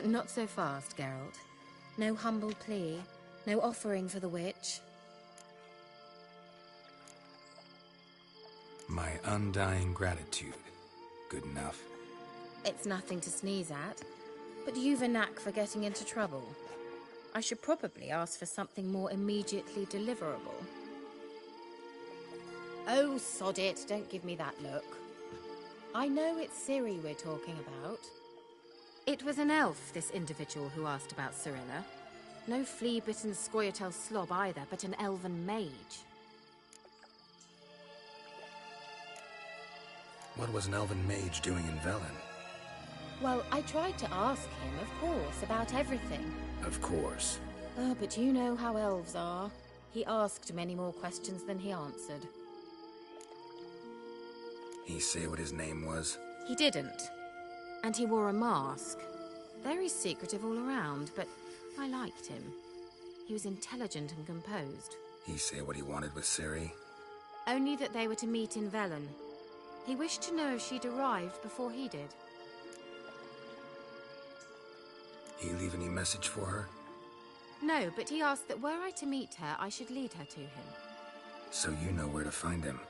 Not so fast, Geralt. No humble plea, no offering for the witch. My undying gratitude. Good enough. It's nothing to sneeze at, but you've a knack for getting into trouble. I should probably ask for something more immediately deliverable. Oh, sod it, don't give me that look. I know it's Ciri we're talking about. It was an elf, this individual who asked about Cirilla. No flea-bitten Scoia'tael slob either, but an elven mage. What was an elven mage doing in Velen? Well, I tried to ask him, of course, about everything. Of course. Oh, but you know how elves are. He asked many more questions than he answered. He say what his name was? He didn't. And he wore a mask. Very secretive all around, but I liked him. He was intelligent and composed. He say what he wanted with Ciri? Only that they were to meet in Velen. He wished to know if she'd arrived before he did. He leave any message for her? No, but he asked that were I to meet her, I should lead her to him. So you know where to find him?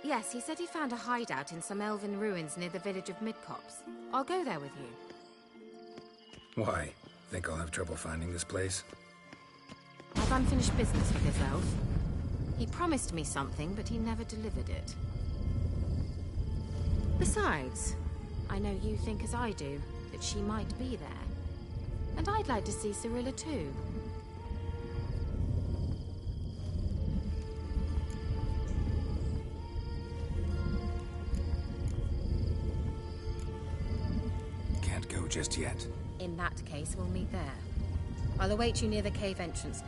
Yes, he said he found a hideout in some elven ruins near the village of Midcopse. I'll go there with you. Why? Think I'll have trouble finding this place? I've unfinished business with this elf. He promised me something, but he never delivered it. Besides, I know you think as I do, that she might be there. And I'd like to see Cirilla too. Can't go just yet. In that case, we'll meet there. I'll await you near the cave entrance.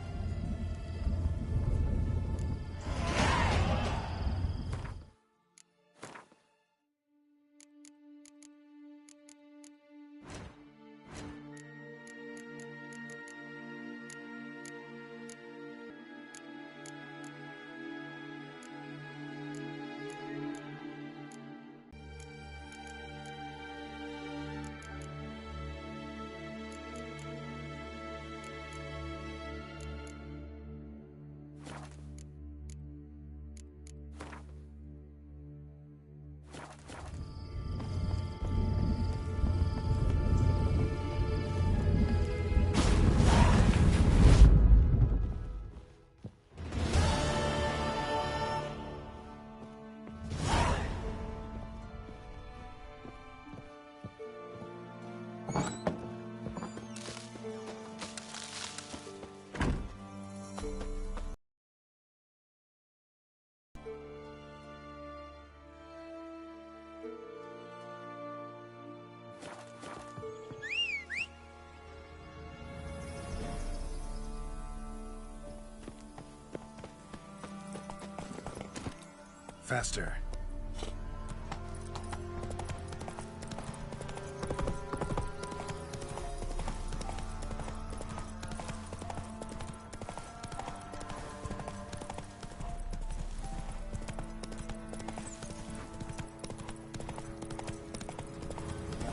Faster.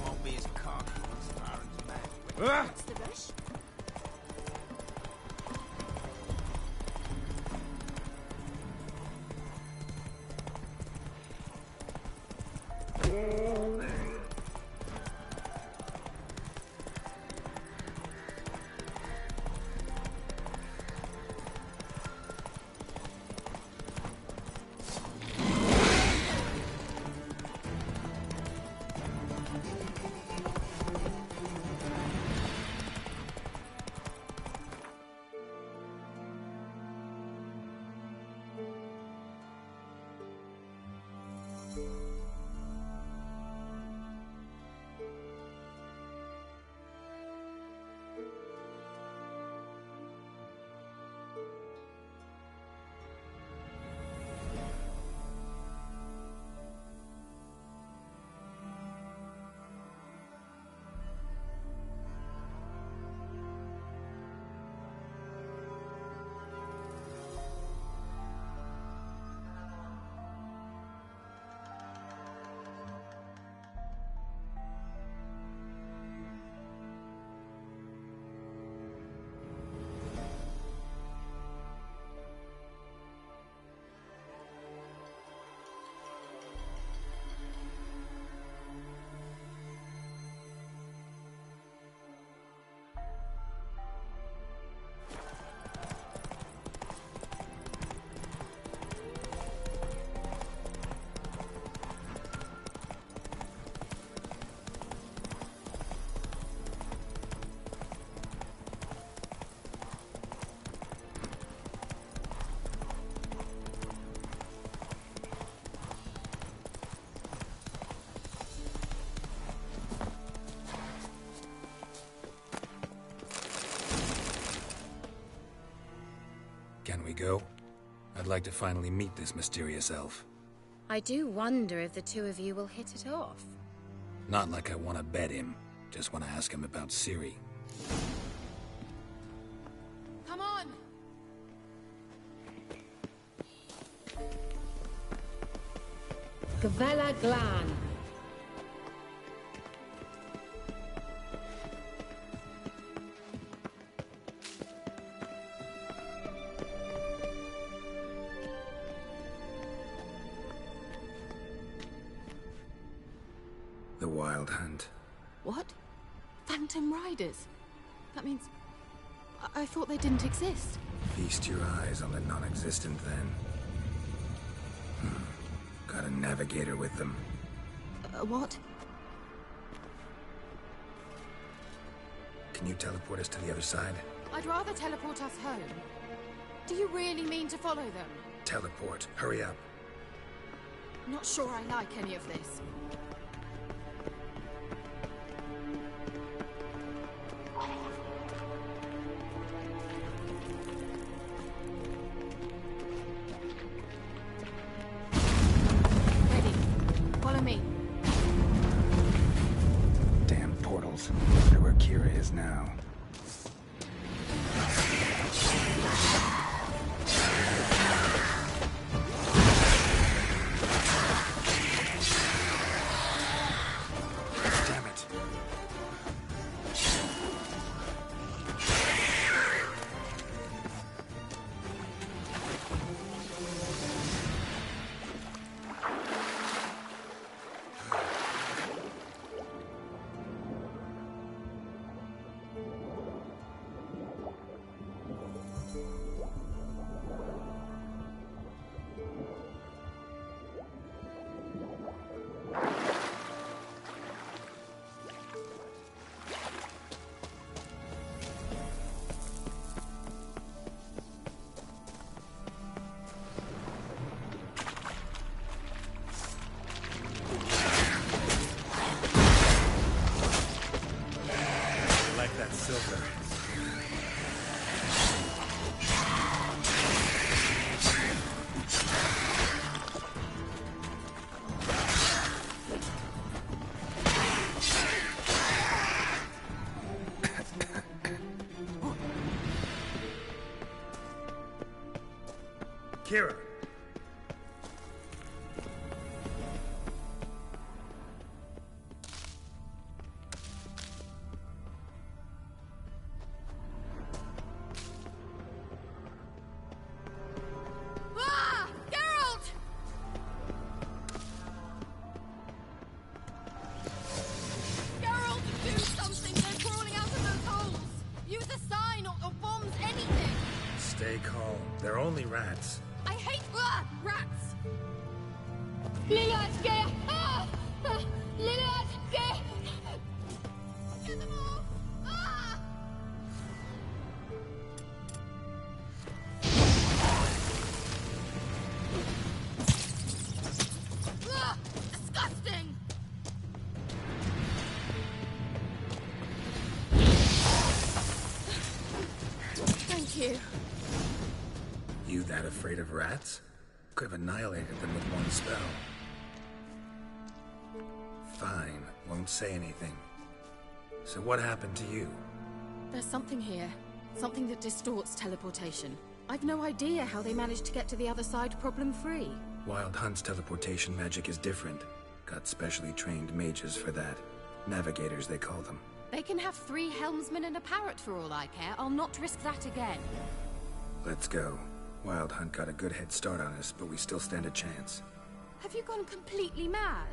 Won't be as cocky as far as magic. What's the rush? go? I'd like to finally meet this mysterious elf. I do wonder if the two of you will hit it off. Not like I want to bet him. Just want to ask him about Ciri. Come on! Gavella Glan. The Wild Hunt. What? Phantom Riders? That means... I thought they didn't exist. Feast your eyes on the non-existent, then. Got a navigator with them. What? Can you teleport us to the other side? I'd rather teleport us home. Do you really mean to follow them? Teleport. Hurry up. Not sure I like any of this. Ready. Follow me. Damn portals. Wonder where Kira is now. Damn it. Like that silver. Kira. Ah! Geralt! Geralt, do something! They're crawling out of those holes! Use a sign or bombs, anything! Stay calm. They're only rats. I hate rats! Lillardske! Ah! Lillardske! Get them off! Ah! Ah! Disgusting! Thank you. You that afraid of rats? Could have annihilated them with one spell. Fine, won't say anything. So what happened to you? There's something here. Something that distorts teleportation. I've no idea how they managed to get to the other side problem-free. Wild Hunt's teleportation magic is different. Got specially trained mages for that. Navigators, they call them. They can have 3 helmsmen and a parrot for all I care. I'll not risk that again. Let's go. Wild Hunt got a good head start on us, but we still stand a chance. Have you gone completely mad?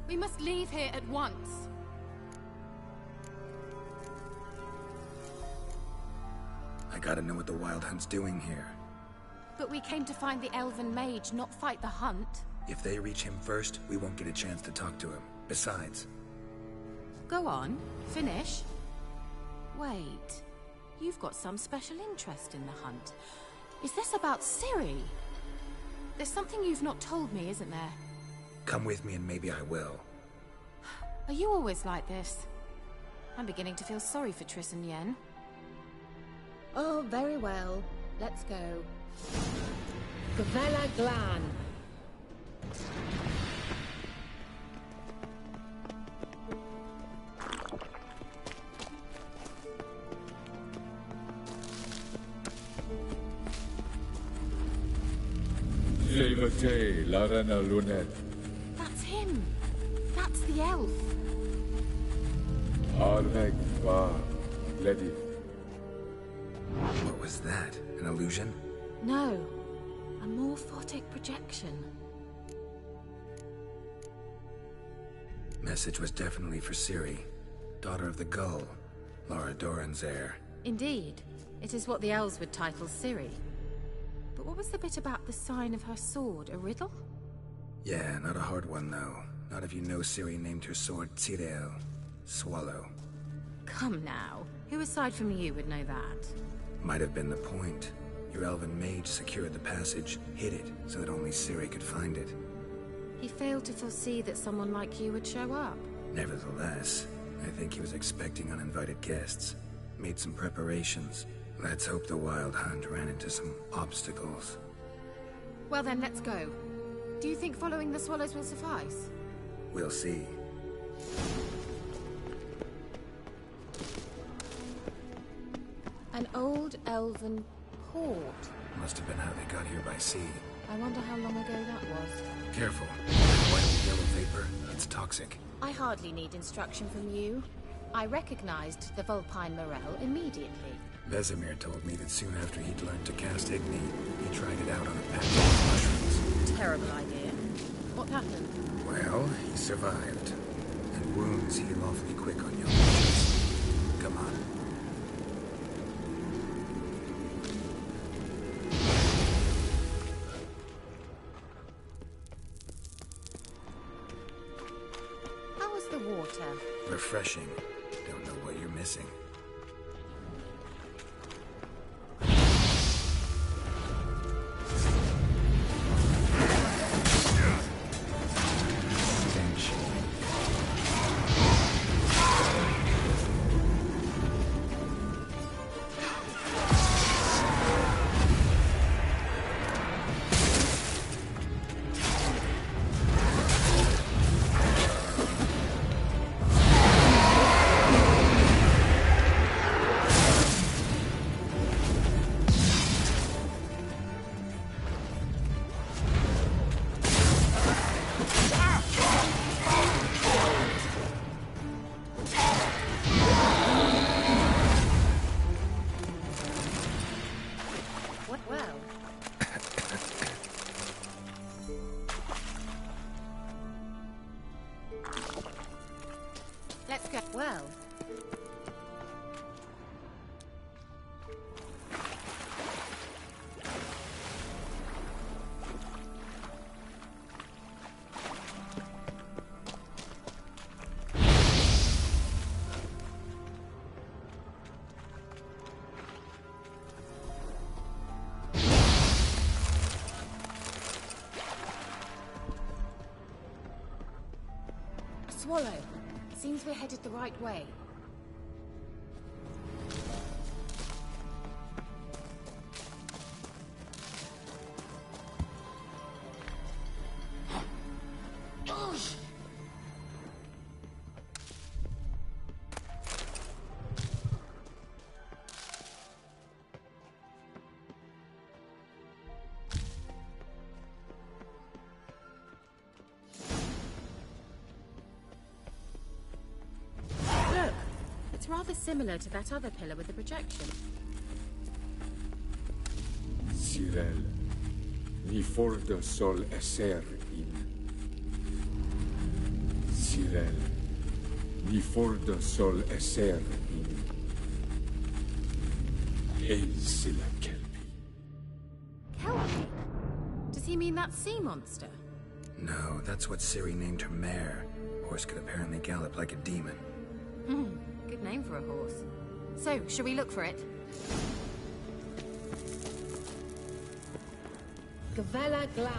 We must leave here at once. I gotta know what the Wild Hunt's doing here. But we came to find the elven mage, not fight the hunt. If they reach him first, we won't get a chance to talk to him. Besides... Go on, finish. Wait, you've got some special interest in the hunt. Is this about Ciri? There's something you've not told me, isn't there? Come with me and maybe I will. Are you always like this? I'm beginning to feel sorry for Triss and Yen. Oh, very well. Let's go. Gavella Glan. Levate, Larena Lunet. That's him. That's the elf. Arveg va, Ledi. What was that? An illusion? No. A morphotic projection. Message was definitely for Ciri, daughter of the Gull, Lara Doran's heir. Indeed. It is what the elves would title Ciri. But what was the bit about the sign of her sword? A riddle? Yeah, not a hard one, though. Not if you know Ciri named her sword Tireo, Swallow. Come now. Who aside from you would know that? Might have been the point. Your elven mage secured the passage, hid it, so that only Ciri could find it. He failed to foresee that someone like you would show up. Nevertheless, I think he was expecting uninvited guests. Made some preparations. Let's hope the Wild Hunt ran into some obstacles. Well then, let's go. Do you think following the swallows will suffice? We'll see. An old elven port. Must have been how they got here by sea. I wonder how long ago that was. Careful. White yellow vapor. It's toxic. I hardly need instruction from you. I recognized the Vulpine Morel immediately. Vesemir told me that soon after he'd learned to cast Igni, he tried it out on a patch of mushrooms. Terrible idea. What happened? Well, he survived. And wounds heal awfully quick on young witches. Come on. How was the water? Refreshing. Don't know what you're missing. Let's go. Well. A swallow. Seems we're headed the right way. It's rather similar to that other pillar with the projection. Cyril, ni fordo sol esser in. Cyril, ni fordo sol esser in. El sila kelpi. Kelpie? Does he mean that sea monster? No, that's what Ciri named her mare. Horse could apparently gallop like a demon. Good name for a horse. So, shall we look for it? Gavella Glan.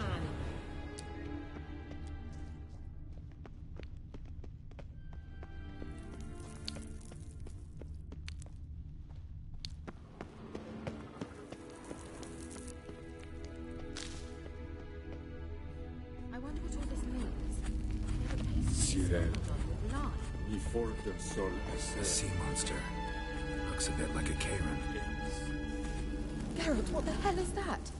Cyril, ni for the sol A eser. sea monster. Looks a bit like a Karen. Geralt, what the hell is that?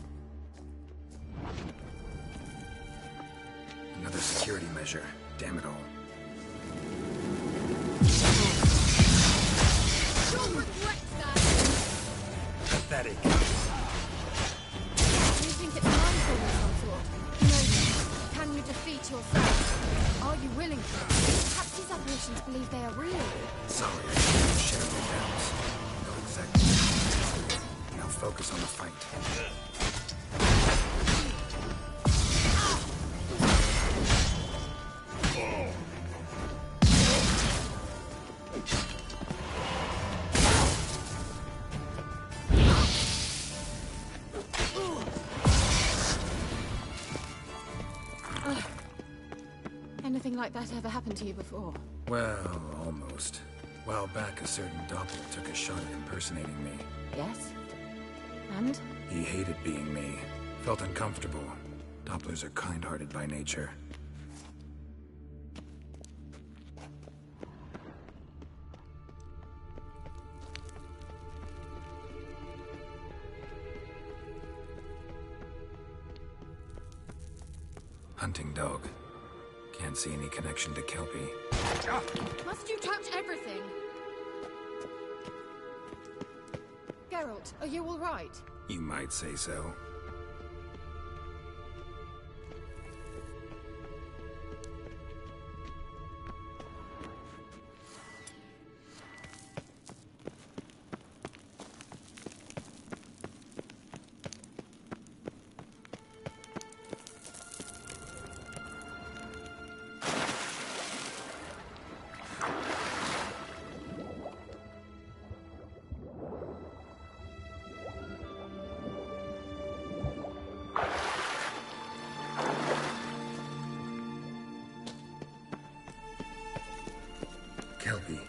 Another security measure. Damn it all. You'll regret that! Pathetic. Do you think it's mindful of some sort? No. Can you defeat yourself? Are you willing to? Perhaps these apparitions believe they are real. Sorry, I can't share your doubts. Know exactly what it is. Now focus on the fight. Anything like that ever happened to you before? Well, almost. A while back, a certain Doppler took a shot at impersonating me. Yes? And? He hated being me. Felt uncomfortable. Dopplers are kind-hearted by nature. Hunting dog. Can't see any connection to Kelpie. Must you touch everything? Geralt, are you all right? You might say so. Kelpie.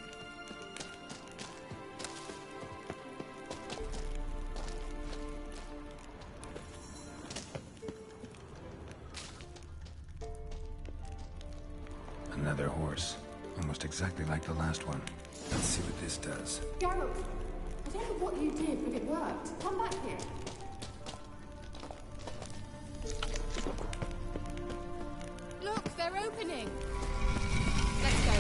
Another horse. Almost exactly like the last one. Let's see what this does. Geralt, I don't know what you did, but it worked. Come back here. Look, they're opening! Let's go.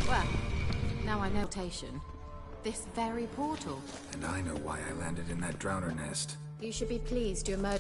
Well, now I know notation. This very portal. And I know why I landed in that drowner nest. You should be pleased you emerged